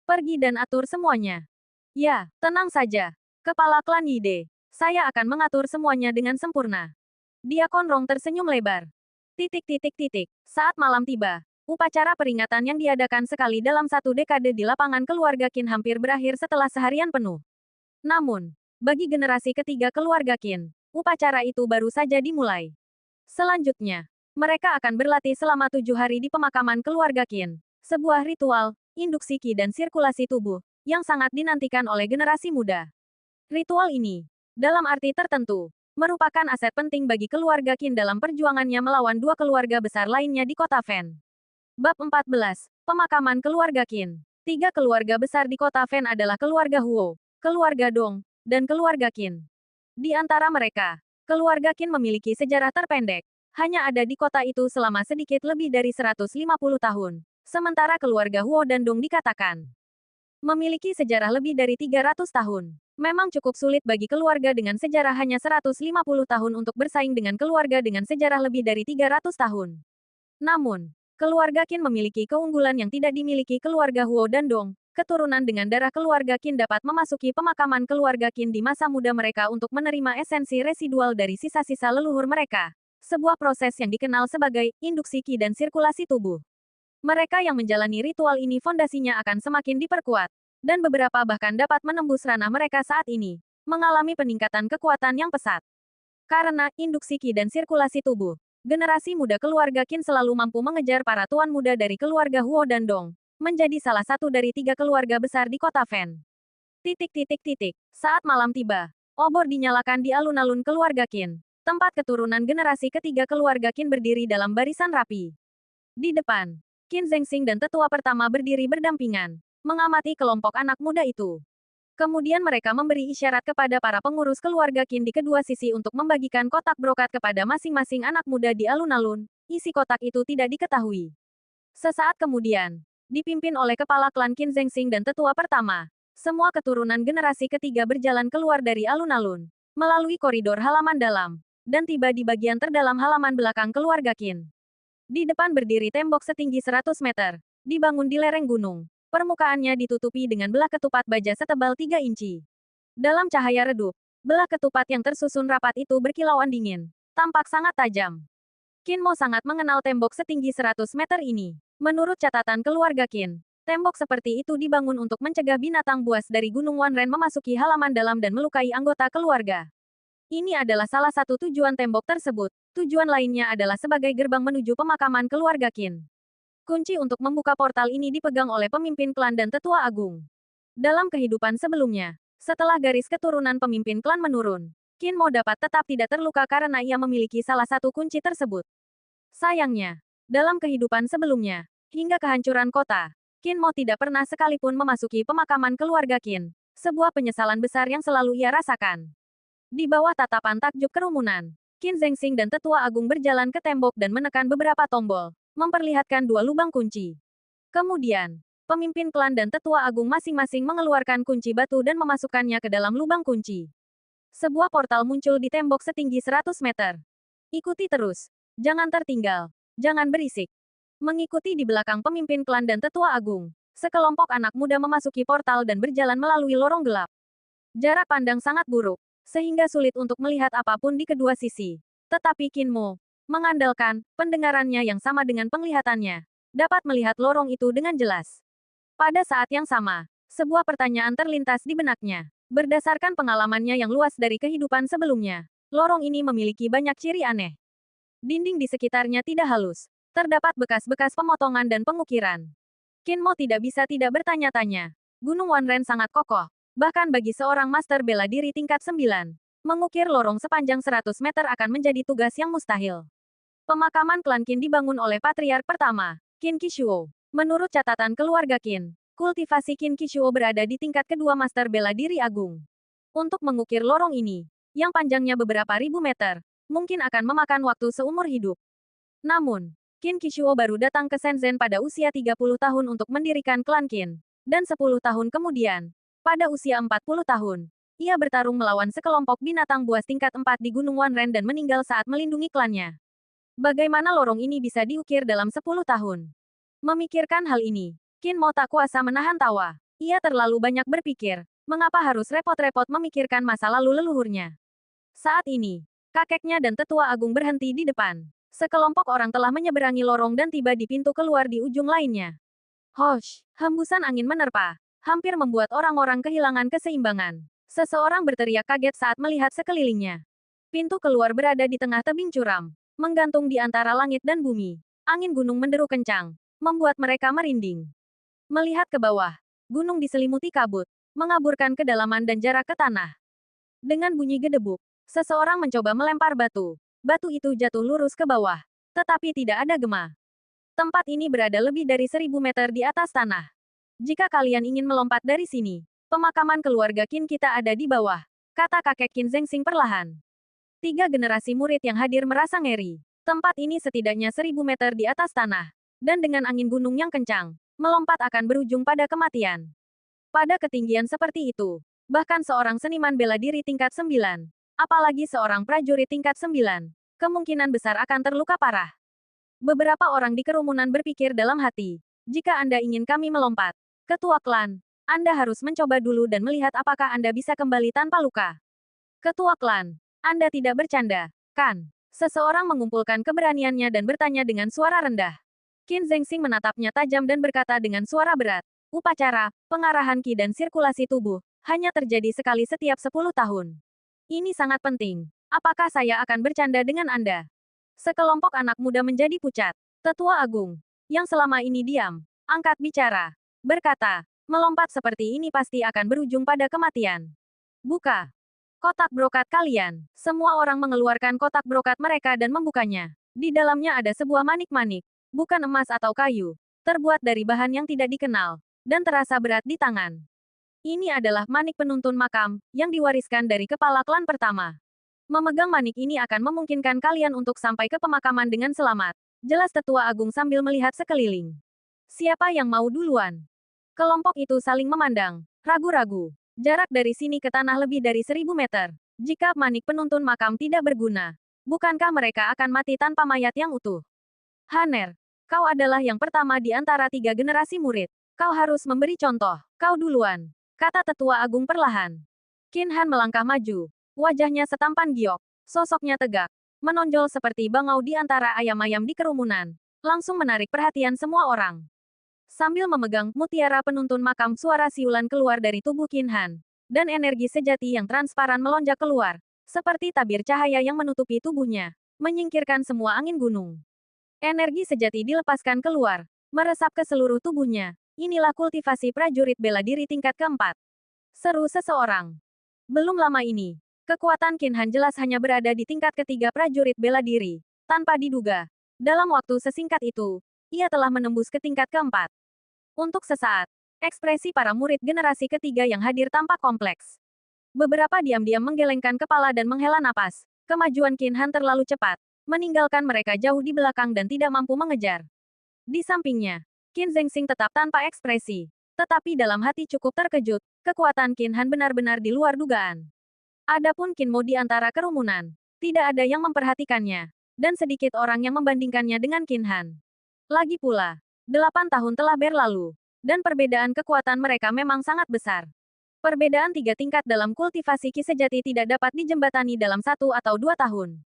Pergi dan atur semuanya. Ya, tenang saja. Kepala klan Yide. Saya akan mengatur semuanya dengan sempurna. Dia Konrong tersenyum lebar. Titik titik titik. Saat malam tiba, upacara peringatan yang diadakan sekali dalam satu dekade di lapangan keluarga Qin hampir berakhir setelah seharian penuh. Namun, bagi generasi ketiga keluarga Qin, upacara itu baru saja dimulai. Selanjutnya, mereka akan berlatih selama 7 hari di pemakaman keluarga Qin. Sebuah ritual, induksi Qi dan sirkulasi tubuh, yang sangat dinantikan oleh generasi muda. Ritual ini, dalam arti tertentu, merupakan aset penting bagi keluarga Qin dalam perjuangannya melawan dua keluarga besar lainnya di kota Fen. Bab 14. Pemakaman keluarga Qin. Tiga keluarga besar di kota Fen adalah keluarga Huo, keluarga Dong, dan keluarga Qin. Di antara mereka, keluarga Qin memiliki sejarah terpendek. Hanya ada di kota itu selama sedikit lebih dari 150 tahun. Sementara keluarga Huo dan Dong dikatakan memiliki sejarah lebih dari 300 tahun. Memang cukup sulit bagi keluarga dengan sejarah hanya 150 tahun untuk bersaing dengan keluarga dengan sejarah lebih dari 300 tahun. Namun, keluarga Qin memiliki keunggulan yang tidak dimiliki keluarga Huo dan Dong. Keturunan dengan darah keluarga Qin dapat memasuki pemakaman keluarga Qin di masa muda mereka untuk menerima esensi residual dari sisa-sisa leluhur mereka. Sebuah proses yang dikenal sebagai induksi Qi dan sirkulasi tubuh. Mereka yang menjalani ritual ini fondasinya akan semakin diperkuat, dan beberapa bahkan dapat menembus ranah mereka saat ini, mengalami peningkatan kekuatan yang pesat. Karena induksi Qi dan sirkulasi tubuh, generasi muda keluarga Qin selalu mampu mengejar para tuan muda dari keluarga Huo dan Dong, menjadi salah satu dari tiga keluarga besar di kota Fen. Titik titik titik. Saat malam tiba, obor dinyalakan di alun-alun keluarga Qin, tempat keturunan generasi ketiga keluarga Qin berdiri dalam barisan rapi. Di depan, Qin Zengxing dan tetua pertama berdiri berdampingan, mengamati kelompok anak muda itu. Kemudian mereka memberi isyarat kepada para pengurus keluarga Qin di kedua sisi untuk membagikan kotak brokat kepada masing-masing anak muda di alun-alun. Isi kotak itu tidak diketahui. Sesaat kemudian, dipimpin oleh kepala klan Qin Zengxing dan tetua pertama, semua keturunan generasi ketiga berjalan keluar dari alun-alun, melalui koridor halaman dalam, dan tiba di bagian terdalam halaman belakang keluarga Qin. Di depan berdiri tembok setinggi 100 meter, dibangun di lereng gunung. Permukaannya ditutupi dengan belah ketupat baja setebal 3 inci. Dalam cahaya redup, belah ketupat yang tersusun rapat itu berkilauan dingin, tampak sangat tajam. Qin Mo sangat mengenal tembok setinggi 100 meter ini. Menurut catatan keluarga Qin, tembok seperti itu dibangun untuk mencegah binatang buas dari Gunung Wanren memasuki halaman dalam dan melukai anggota keluarga. Ini adalah salah satu tujuan tembok tersebut. Tujuan lainnya adalah sebagai gerbang menuju pemakaman keluarga Qin. Kunci untuk membuka portal ini dipegang oleh pemimpin klan dan tetua agung. Dalam kehidupan sebelumnya, setelah garis keturunan pemimpin klan menurun, Qin Mo dapat tetap tidak terluka karena ia memiliki salah satu kunci tersebut. Sayangnya, dalam kehidupan sebelumnya, hingga kehancuran kota, Qin Mo tidak pernah sekalipun memasuki pemakaman keluarga Qin. Sebuah penyesalan besar yang selalu ia rasakan. Di bawah tatapan takjub kerumunan, Qin Zengxing dan tetua agung berjalan ke tembok dan menekan beberapa tombol, memperlihatkan dua lubang kunci. Kemudian, pemimpin klan dan tetua agung masing-masing mengeluarkan kunci batu dan memasukkannya ke dalam lubang kunci. Sebuah portal muncul di tembok setinggi 100 meter. Ikuti terus. Jangan tertinggal. Jangan berisik. Mengikuti di belakang pemimpin klan dan tetua agung, sekelompok anak muda memasuki portal dan berjalan melalui lorong gelap. Jarak pandang sangat buruk, sehingga sulit untuk melihat apapun di kedua sisi. Tetapi Qin Mo, mengandalkan pendengarannya yang sama dengan penglihatannya, dapat melihat lorong itu dengan jelas. Pada saat yang sama, sebuah pertanyaan terlintas di benaknya. Berdasarkan pengalamannya yang luas dari kehidupan sebelumnya, lorong ini memiliki banyak ciri aneh. Dinding di sekitarnya tidak halus. Terdapat bekas-bekas pemotongan dan pengukiran. Qin Mo tidak bisa tidak bertanya-tanya. Gunung Wanren sangat kokoh. Bahkan bagi seorang master bela diri tingkat 9, mengukir lorong sepanjang 100 meter akan menjadi tugas yang mustahil. Pemakaman klan Qin dibangun oleh patriark pertama, Qin Qishuo. Menurut catatan keluarga Qin, kultivasi Qin Qishuo berada di tingkat kedua master bela diri agung. Untuk mengukir lorong ini, yang panjangnya beberapa ribu meter, mungkin akan memakan waktu seumur hidup. Namun, Qin Qishuo baru datang ke Shenzhen pada usia 30 tahun untuk mendirikan klan Qin. Dan 10 tahun kemudian, pada usia 40 tahun, ia bertarung melawan sekelompok binatang buas tingkat 4 di Gunung Wanren dan meninggal saat melindungi klannya. Bagaimana lorong ini bisa diukir dalam 10 tahun? Memikirkan hal ini, Qin Mo tak kuasa menahan tawa. Ia terlalu banyak berpikir, mengapa harus repot-repot memikirkan masa lalu leluhurnya. Saat ini, kakeknya dan tetua agung berhenti di depan. Sekelompok orang telah menyeberangi lorong dan tiba di pintu keluar di ujung lainnya. Hosh, hembusan angin menerpa, hampir membuat orang-orang kehilangan keseimbangan. Seseorang berteriak kaget saat melihat sekelilingnya. Pintu keluar berada di tengah tebing curam, menggantung di antara langit dan bumi. Angin gunung menderu kencang, membuat mereka merinding. Melihat ke bawah, gunung diselimuti kabut, mengaburkan kedalaman dan jarak ke tanah. Dengan bunyi gedebuk, seseorang mencoba melempar batu. Batu itu jatuh lurus ke bawah, tetapi tidak ada gema. Tempat ini berada lebih dari 1000 meter di atas tanah. Jika kalian ingin melompat dari sini, pemakaman keluarga Qin kita ada di bawah, kata kakek Qin Zengxing perlahan. 3 generasi murid yang hadir merasa ngeri. Tempat ini setidaknya 1000 meter di atas tanah, dan dengan angin gunung yang kencang, melompat akan berujung pada kematian. Pada ketinggian seperti itu, bahkan seorang seniman bela diri tingkat 9, apalagi seorang prajurit tingkat 9, kemungkinan besar akan terluka parah. Beberapa orang di kerumunan berpikir dalam hati, jika Anda ingin kami melompat, ketua klan, Anda harus mencoba dulu dan melihat apakah Anda bisa kembali tanpa luka. Ketua klan, Anda tidak bercanda, kan? Seseorang mengumpulkan keberaniannya dan bertanya dengan suara rendah. Qin Zengxing menatapnya tajam dan berkata dengan suara berat, upacara, pengarahan ki dan sirkulasi tubuh, hanya terjadi sekali setiap 10 tahun. Ini sangat penting. Apakah saya akan bercanda dengan Anda? Sekelompok anak muda menjadi pucat. Tetua Agung, yang selama ini diam, angkat bicara. Berkata, melompat seperti ini pasti akan berujung pada kematian. Buka kotak brokat kalian. Semua orang mengeluarkan kotak brokat mereka dan membukanya. Di dalamnya ada sebuah manik-manik, bukan emas atau kayu, terbuat dari bahan yang tidak dikenal, dan terasa berat di tangan. Ini adalah manik penuntun makam, yang diwariskan dari kepala klan pertama. Memegang manik ini akan memungkinkan kalian untuk sampai ke pemakaman dengan selamat. Jelas Tetua Agung sambil melihat sekeliling. Siapa yang mau duluan? Kelompok itu saling memandang, ragu-ragu. Jarak dari sini ke tanah lebih dari 1000 meter. Jika manik penuntun makam tidak berguna, bukankah mereka akan mati tanpa mayat yang utuh? Haner, kau adalah yang pertama di antara 3 generasi murid. Kau harus memberi contoh. Kau duluan, kata Tetua Agung perlahan. Qin Han melangkah maju. Wajahnya setampan giok. Sosoknya tegak, menonjol seperti bangau di antara ayam-ayam di kerumunan. Langsung menarik perhatian semua orang. Sambil memegang mutiara penuntun makam, suara siulan keluar dari tubuh Qin Han. Dan energi sejati yang transparan melonjak keluar. Seperti tabir cahaya yang menutupi tubuhnya. Menyingkirkan semua angin gunung. Energi sejati dilepaskan keluar. Meresap ke seluruh tubuhnya. Inilah kultivasi prajurit bela diri tingkat keempat. Seru seseorang. Belum lama ini, kekuatan Qin Han jelas hanya berada di tingkat ketiga prajurit bela diri. Tanpa diduga, dalam waktu sesingkat itu, ia telah menembus ke tingkat keempat. Untuk sesaat, ekspresi para murid generasi ketiga yang hadir tampak kompleks. Beberapa diam-diam menggelengkan kepala dan menghela napas. Kemajuan Qin Han terlalu cepat, meninggalkan mereka jauh di belakang dan tidak mampu mengejar. Di sampingnya, Qin Zengxing tetap tanpa ekspresi. Tetapi dalam hati cukup terkejut, kekuatan Qin Han benar-benar di luar dugaan. Adapun Qin Mo di antara kerumunan, tidak ada yang memperhatikannya, dan sedikit orang yang membandingkannya dengan Qin Han. Lagi pula, 8 tahun telah berlalu, dan perbedaan kekuatan mereka memang sangat besar. Perbedaan 3 tingkat dalam kultivasi ki sejati tidak dapat dijembatani dalam 1 atau 2 tahun.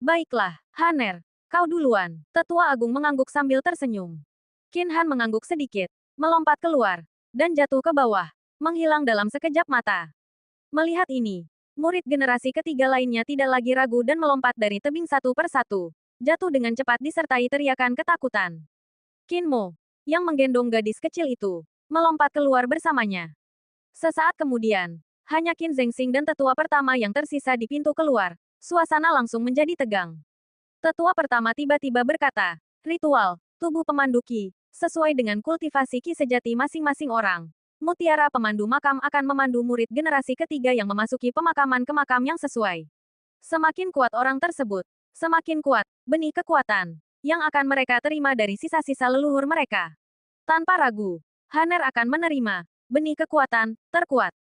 Baiklah, Haner, kau duluan. Tetua Agung mengangguk sambil tersenyum. Qin Han mengangguk sedikit, melompat keluar, dan jatuh ke bawah, menghilang dalam sekejap mata. Melihat ini, murid generasi ketiga lainnya tidak lagi ragu dan melompat dari tebing satu persatu, jatuh dengan cepat disertai teriakan ketakutan. Qin Mo, yang menggendong gadis kecil itu, melompat keluar bersamanya. Sesaat kemudian, hanya Qin Zengxing dan tetua pertama yang tersisa di pintu keluar. Suasana langsung menjadi tegang. Tetua pertama tiba-tiba berkata, ritual, tubuh pemandu Qi, sesuai dengan kultivasi Qi sejati masing-masing orang. Mutiara pemandu makam akan memandu murid generasi ketiga yang memasuki pemakaman ke makam yang sesuai. Semakin kuat orang tersebut, semakin kuat benih kekuatan yang akan mereka terima dari sisa-sisa leluhur mereka. Tanpa ragu, Haner akan menerima benih kekuatan terkuat.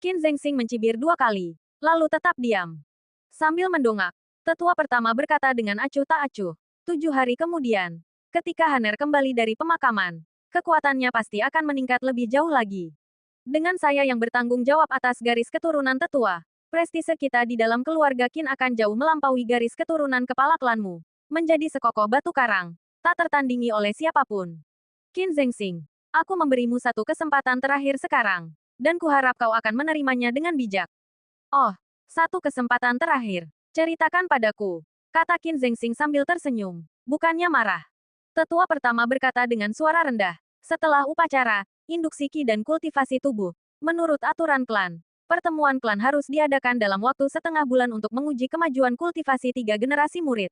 Qin Zengxing mencibir 2 kali, lalu tetap diam. Sambil mendongak, tetua pertama berkata dengan acuh tak acuh, 7 hari kemudian, ketika Haner kembali dari pemakaman, kekuatannya pasti akan meningkat lebih jauh lagi. Dengan saya yang bertanggung jawab atas garis keturunan tetua, prestise kita di dalam keluarga Qin akan jauh melampaui garis keturunan kepala klanmu. Menjadi sekokoh batu karang, tak tertandingi oleh siapapun. Qin Zengxing, aku memberimu satu kesempatan terakhir sekarang, dan kuharap kau akan menerimanya dengan bijak. Oh, satu kesempatan terakhir. Ceritakan padaku, kata Qin Zengxing sambil tersenyum, bukannya marah. Tetua pertama berkata dengan suara rendah, setelah upacara, induksi Qi dan kultivasi tubuh. Menurut aturan klan, pertemuan klan harus diadakan dalam waktu setengah bulan untuk menguji kemajuan kultivasi 3 generasi murid.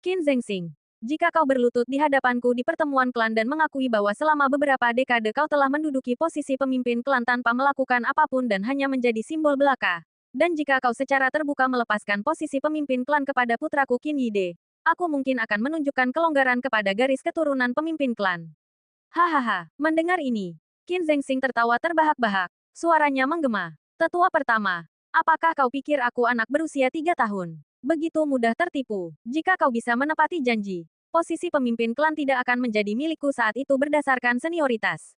Qin Zengxing, jika kau berlutut di hadapanku di pertemuan klan dan mengakui bahwa selama beberapa dekade kau telah menduduki posisi pemimpin klan tanpa melakukan apapun dan hanya menjadi simbol belaka, dan jika kau secara terbuka melepaskan posisi pemimpin klan kepada putraku Qin Yide, aku mungkin akan menunjukkan kelonggaran kepada garis keturunan pemimpin klan. Hahaha, mendengar ini, Qin Zengxing tertawa terbahak-bahak, suaranya menggema. Tetua pertama, apakah kau pikir aku anak berusia 3 tahun? Begitu mudah tertipu. Jika kau bisa menepati janji, posisi pemimpin klan tidak akan menjadi milikku saat itu berdasarkan senioritas.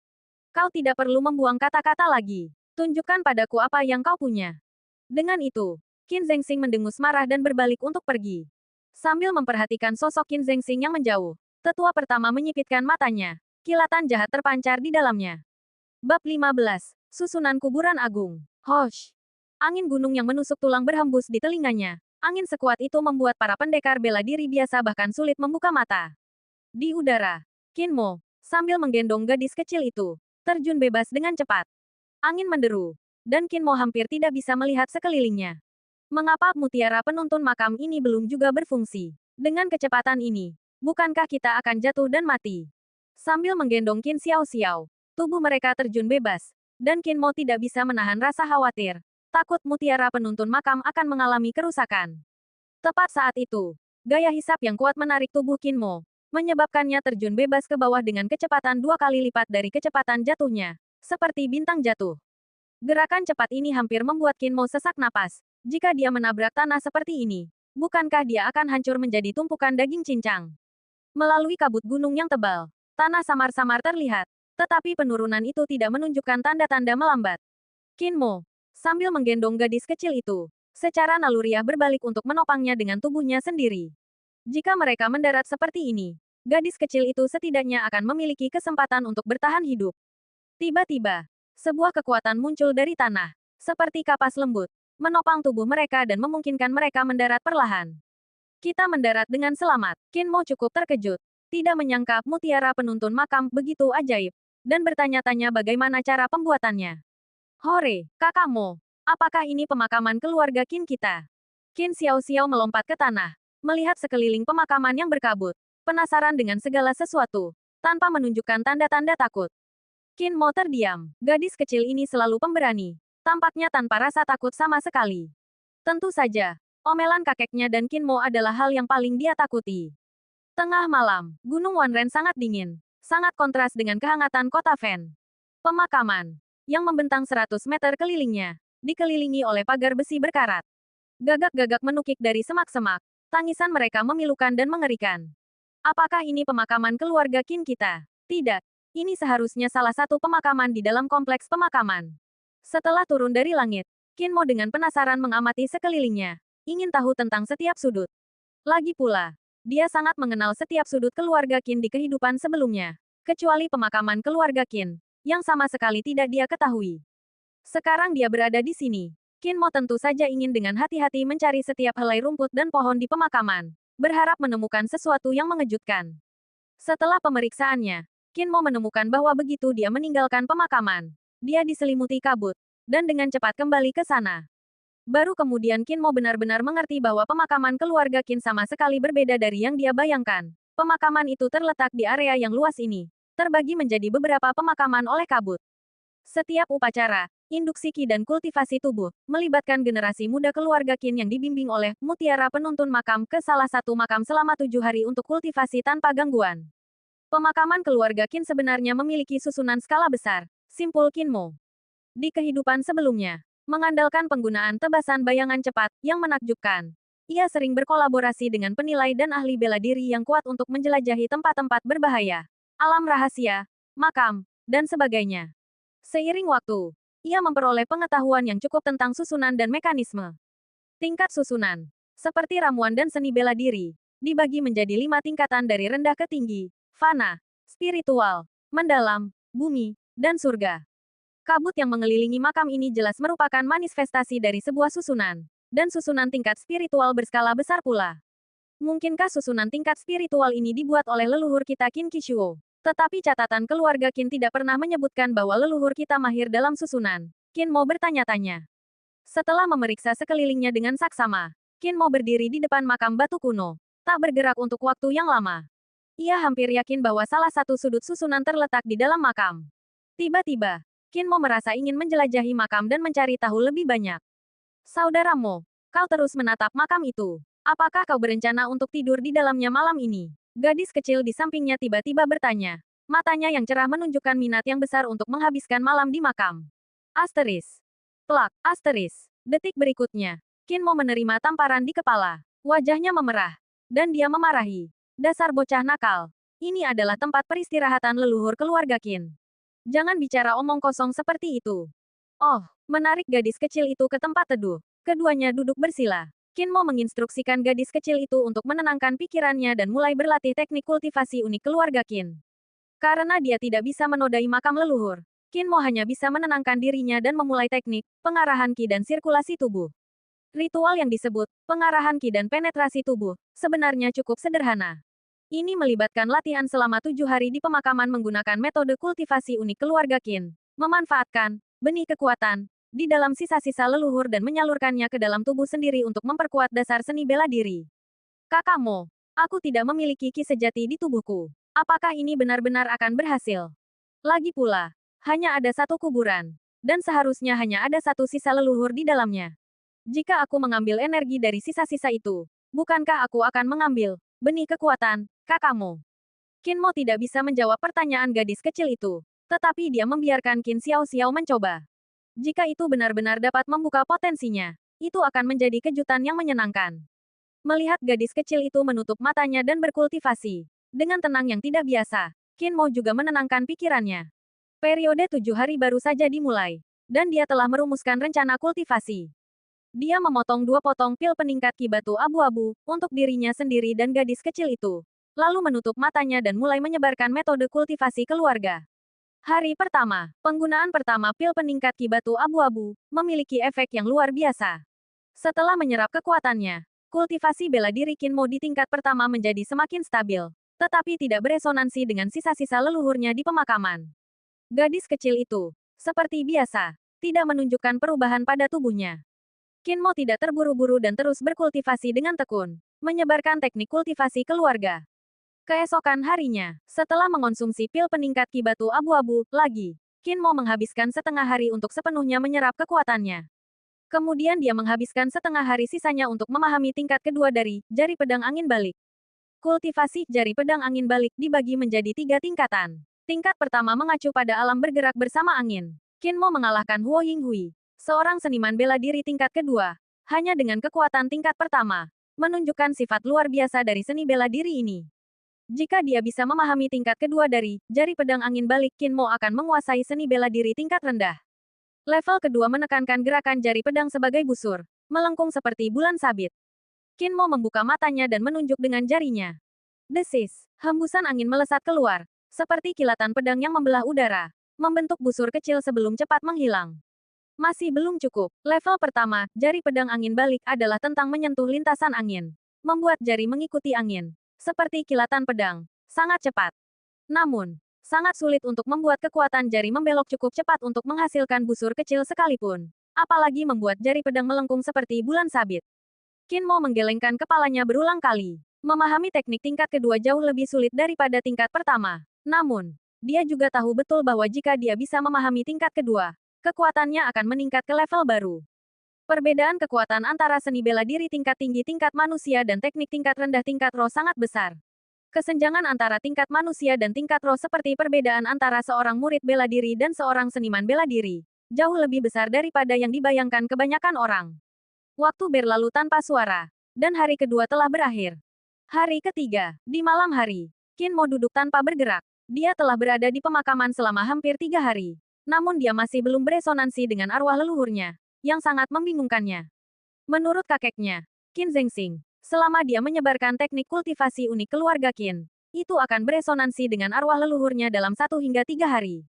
Kau tidak perlu membuang kata-kata lagi. Tunjukkan padaku apa yang kau punya. Dengan itu, Qin Zengxing mendengus marah dan berbalik untuk pergi. Sambil memperhatikan sosok Qin Zengxing yang menjauh, tetua pertama menyipitkan matanya. Kilatan jahat terpancar di dalamnya. Bab 15. Susunan Kuburan Agung. Hosh! Angin gunung yang menusuk tulang berhembus di telinganya. Angin sekuat itu membuat para pendekar bela diri biasa bahkan sulit membuka mata. Di udara, Qin Mo, sambil menggendong gadis kecil itu, terjun bebas dengan cepat. Angin menderu, dan Qin Mo hampir tidak bisa melihat sekelilingnya. Mengapa mutiara penuntun makam ini belum juga berfungsi? Dengan kecepatan ini, bukankah kita akan jatuh dan mati? Sambil menggendong Qin Xiao Xiao, tubuh mereka terjun bebas, dan Qin Mo tidak bisa menahan rasa khawatir. Takut mutiara penuntun makam akan mengalami kerusakan. Tepat saat itu, gaya hisap yang kuat menarik tubuh Qin Mo, menyebabkannya terjun bebas ke bawah dengan kecepatan 2 kali lipat dari kecepatan jatuhnya, seperti bintang jatuh. Gerakan cepat ini hampir membuat Qin Mo sesak napas. Jika dia menabrak tanah seperti ini, bukankah dia akan hancur menjadi tumpukan daging cincang? Melalui kabut gunung yang tebal, tanah samar-samar terlihat, tetapi penurunan itu tidak menunjukkan tanda-tanda melambat. Qin Mo, sambil menggendong gadis kecil itu, secara naluriah berbalik untuk menopangnya dengan tubuhnya sendiri. Jika mereka mendarat seperti ini, gadis kecil itu setidaknya akan memiliki kesempatan untuk bertahan hidup. Tiba-tiba, sebuah kekuatan muncul dari tanah, seperti kapas lembut, menopang tubuh mereka dan memungkinkan mereka mendarat perlahan. Kita mendarat dengan selamat. Qin Mo cukup terkejut, tidak menyangka mutiara penuntun makam begitu ajaib, dan bertanya-tanya bagaimana cara pembuatannya. Hore, kakak Mo, apakah ini pemakaman keluarga Qin kita? Qin Xiao Xiao melompat ke tanah, melihat sekeliling pemakaman yang berkabut, penasaran dengan segala sesuatu, tanpa menunjukkan tanda-tanda takut. Qin Mo terdiam. Gadis kecil ini selalu pemberani, tampaknya tanpa rasa takut sama sekali. Tentu saja, omelan kakeknya dan Qin Mo adalah hal yang paling dia takuti. Tengah malam, Gunung Wanren sangat dingin, sangat kontras dengan kehangatan kota Fen. Pemakaman, yang membentang 100 meter kelilingnya, dikelilingi oleh pagar besi berkarat. Gagak-gagak menukik dari semak-semak, tangisan mereka memilukan dan mengerikan. Apakah ini pemakaman keluarga Qin kita? Tidak. Ini seharusnya salah satu pemakaman di dalam kompleks pemakaman. Setelah turun dari langit, Qin Mo dengan penasaran mengamati sekelilingnya, ingin tahu tentang setiap sudut. Lagi pula, dia sangat mengenal setiap sudut keluarga Qin di kehidupan sebelumnya, kecuali pemakaman keluarga Qin, yang sama sekali tidak dia ketahui. Sekarang dia berada di sini. Qin Mo tentu saja ingin dengan hati-hati mencari setiap helai rumput dan pohon di pemakaman, berharap menemukan sesuatu yang mengejutkan. Setelah pemeriksaannya, Qin Mo menemukan bahwa begitu dia meninggalkan pemakaman, dia diselimuti kabut, dan dengan cepat kembali ke sana. Baru kemudian Qin Mo benar-benar mengerti bahwa pemakaman keluarga Qin sama sekali berbeda dari yang dia bayangkan. Pemakaman itu terletak di area yang luas ini, terbagi menjadi beberapa pemakaman oleh kabut. Setiap upacara, induksi Qi dan kultivasi tubuh, melibatkan generasi muda keluarga Qin yang dibimbing oleh mutiara penuntun makam ke salah satu makam selama 7 hari untuk kultivasi tanpa gangguan. Pemakaman keluarga Qin sebenarnya memiliki susunan skala besar, simpul Qin Mo. Di kehidupan sebelumnya, mengandalkan penggunaan tebasan bayangan cepat yang menakjubkan. Ia sering berkolaborasi dengan penilai dan ahli bela diri yang kuat untuk menjelajahi tempat-tempat berbahaya, alam rahasia, makam, dan sebagainya. Seiring waktu, ia memperoleh pengetahuan yang cukup tentang susunan dan mekanisme. Tingkat susunan, seperti ramuan dan seni bela diri, dibagi menjadi 5 tingkatan dari rendah ke tinggi: fana, spiritual, mendalam, bumi, dan surga. Kabut yang mengelilingi makam ini jelas merupakan manifestasi dari sebuah susunan, dan susunan tingkat spiritual berskala besar pula. Mungkinkah susunan tingkat spiritual ini dibuat oleh leluhur kita Qin Kishuo? Tetapi catatan keluarga Qin tidak pernah menyebutkan bahwa leluhur kita mahir dalam susunan. Qin Mo bertanya-tanya. Setelah memeriksa sekelilingnya dengan saksama, Qin Mo berdiri di depan makam batu kuno, tak bergerak untuk waktu yang lama. Ia hampir yakin bahwa salah satu sudut susunan terletak di dalam makam. Tiba-tiba, Qin Mo merasa ingin menjelajahi makam dan mencari tahu lebih banyak. Saudara Mo, kau terus menatap makam itu. Apakah kau berencana untuk tidur di dalamnya malam ini? Gadis kecil di sampingnya tiba-tiba bertanya. Matanya yang cerah menunjukkan minat yang besar untuk menghabiskan malam di makam. Asteris. Plak, asteris. Detik berikutnya, Qin Mo menerima tamparan di kepala. Wajahnya memerah. Dan dia memarahi. Dasar bocah nakal. Ini adalah tempat peristirahatan leluhur keluarga Qin. Jangan bicara omong kosong seperti itu. Oh, menarik gadis kecil itu ke tempat teduh. Keduanya duduk bersila. Qin Mo menginstruksikan gadis kecil itu untuk menenangkan pikirannya dan mulai berlatih teknik kultivasi unik keluarga Qin. Karena dia tidak bisa menodai makam leluhur, Qin Mo hanya bisa menenangkan dirinya dan memulai teknik pengarahan Qi dan sirkulasi tubuh. Ritual yang disebut pengarahan Qi dan penetrasi tubuh sebenarnya cukup sederhana. Ini melibatkan latihan selama 7 hari di pemakaman menggunakan metode kultivasi unik keluarga Qin, memanfaatkan benih kekuatan di dalam sisa-sisa leluhur dan menyalurkannya ke dalam tubuh sendiri untuk memperkuat dasar seni bela diri. Kakak Mo, aku tidak memiliki Qi sejati di tubuhku. Apakah ini benar-benar akan berhasil? Lagi pula, hanya ada satu kuburan, dan seharusnya hanya ada satu sisa leluhur di dalamnya. Jika aku mengambil energi dari sisa-sisa itu, bukankah aku akan mengambil benih kekuatan, kakakmu? Qin Mo tidak bisa menjawab pertanyaan gadis kecil itu, tetapi dia membiarkan Qin Xiao-Xiao mencoba. Jika itu benar-benar dapat membuka potensinya, itu akan menjadi kejutan yang menyenangkan. Melihat gadis kecil itu menutup matanya dan berkultivasi, dengan tenang yang tidak biasa, Qin Mo juga menenangkan pikirannya. Periode 7 hari baru saja dimulai, dan dia telah merumuskan rencana kultivasi. Dia memotong 2 potong pil peningkat Qi batu abu-abu untuk dirinya sendiri dan gadis kecil itu, lalu menutup matanya dan mulai menyebarkan metode kultivasi keluarga. Hari pertama, penggunaan pertama pil peningkat Qi batu abu-abu memiliki efek yang luar biasa. Setelah menyerap kekuatannya, kultivasi bela diri Qin Mo di tingkat pertama menjadi semakin stabil, tetapi tidak beresonansi dengan sisa-sisa leluhurnya di pemakaman. Gadis kecil itu, seperti biasa, tidak menunjukkan perubahan pada tubuhnya. Qin Mo tidak terburu-buru dan terus berkultivasi dengan tekun, menyebarkan teknik kultivasi keluarga. Keesokan harinya, setelah mengonsumsi pil peningkat Qi batu abu-abu lagi, Qin Mo menghabiskan setengah hari untuk sepenuhnya menyerap kekuatannya. Kemudian dia menghabiskan setengah hari sisanya untuk memahami tingkat kedua dari jari pedang angin balik. Kultivasi jari pedang angin balik dibagi menjadi 3 tingkatan. Tingkat pertama mengacu pada alam bergerak bersama angin. Qin Mo mengalahkan Huo Yinghui, seorang seniman bela diri tingkat kedua, hanya dengan kekuatan tingkat pertama, menunjukkan sifat luar biasa dari seni bela diri ini. Jika dia bisa memahami tingkat kedua dari jari pedang angin balik, Qin Mo akan menguasai seni bela diri tingkat rendah. Level kedua menekankan gerakan jari pedang sebagai busur, melengkung seperti bulan sabit. Qin Mo membuka matanya dan menunjuk dengan jarinya. Desis, hembusan angin melesat keluar, seperti kilatan pedang yang membelah udara, membentuk busur kecil sebelum cepat menghilang. Masih belum cukup. Level pertama, jari pedang angin balik adalah tentang menyentuh lintasan angin. Membuat jari mengikuti angin. Seperti kilatan pedang. Sangat cepat. Namun, sangat sulit untuk membuat kekuatan jari membelok cukup cepat untuk menghasilkan busur kecil sekalipun. Apalagi membuat jari pedang melengkung seperti bulan sabit. Qin Mo menggelengkan kepalanya berulang kali. Memahami teknik tingkat kedua jauh lebih sulit daripada tingkat pertama. Namun, dia juga tahu betul bahwa jika dia bisa memahami tingkat kedua, kekuatannya akan meningkat ke level baru. Perbedaan kekuatan antara seni bela diri tingkat tinggi tingkat manusia dan teknik tingkat rendah tingkat roh sangat besar. Kesenjangan antara tingkat manusia dan tingkat roh seperti perbedaan antara seorang murid bela diri dan seorang seniman bela diri, jauh lebih besar daripada yang dibayangkan kebanyakan orang. Waktu berlalu tanpa suara. Dan hari kedua telah berakhir. Hari ketiga, di malam hari, Qin Mo duduk tanpa bergerak. Dia telah berada di pemakaman selama hampir 3 hari. Namun dia masih belum beresonansi dengan arwah leluhurnya, yang sangat membingungkannya. Menurut kakeknya, Qin Zhengxing, selama dia menyebarkan teknik kultivasi unik keluarga Qin, itu akan beresonansi dengan arwah leluhurnya dalam 1 hingga 3 hari.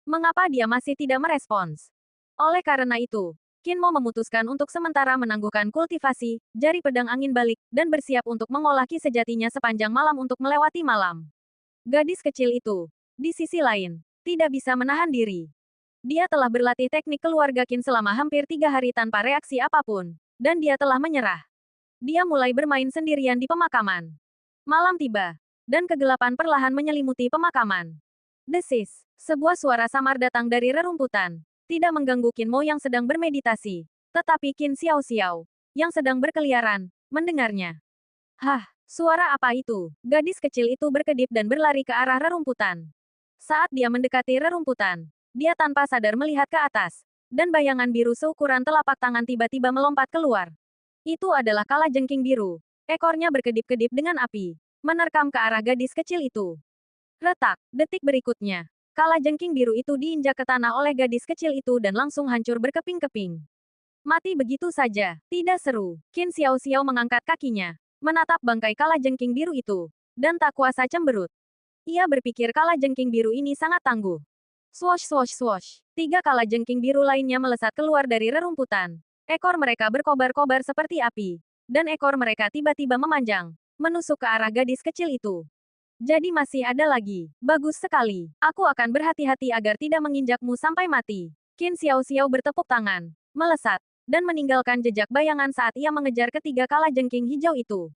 Mengapa dia masih tidak merespons? Oleh karena itu, Qin Mo memutuskan untuk sementara menangguhkan kultivasi, jari pedang angin balik, dan bersiap untuk mengolah ki sejatinya sepanjang malam untuk melewati malam. Gadis kecil itu, di sisi lain, tidak bisa menahan diri. Dia telah berlatih teknik keluarga Qin selama hampir 3 hari tanpa reaksi apapun, dan dia telah menyerah. Dia mulai bermain sendirian di pemakaman. Malam tiba, dan kegelapan perlahan menyelimuti pemakaman. Desis, sebuah suara samar datang dari rerumputan. Tidak mengganggu Qin Mo yang sedang bermeditasi. Tetapi Qin Xiao Xiao, yang sedang berkeliaran, mendengarnya. Hah, suara apa itu? Gadis kecil itu berkedip dan berlari ke arah rerumputan. Saat dia mendekati rerumputan, dia tanpa sadar melihat ke atas. Dan bayangan biru seukuran telapak tangan tiba-tiba melompat keluar. Itu adalah kalajengking biru. Ekornya berkedip-kedip dengan api, menerkam ke arah gadis kecil itu. Retak, detik berikutnya. Kalajengking biru itu diinjak ke tanah oleh gadis kecil itu dan langsung hancur berkeping-keping. Mati begitu saja, tidak seru. Qin Xiao Xiao mengangkat kakinya, menatap bangkai kalajengking biru itu, dan tak kuasa cemberut. Ia berpikir kalajengking biru ini sangat tangguh. Swosh swosh swosh. 3 kalajengking biru lainnya melesat keluar dari rerumputan. Ekor mereka berkobar-kobar seperti api, dan ekor mereka tiba-tiba memanjang, menusuk ke arah gadis kecil itu. Jadi masih ada lagi. Bagus sekali. Aku akan berhati-hati agar tidak menginjakmu sampai mati. Qin Xiao Xiao bertepuk tangan, melesat, dan meninggalkan jejak bayangan saat ia mengejar ketiga kalajengking hijau itu.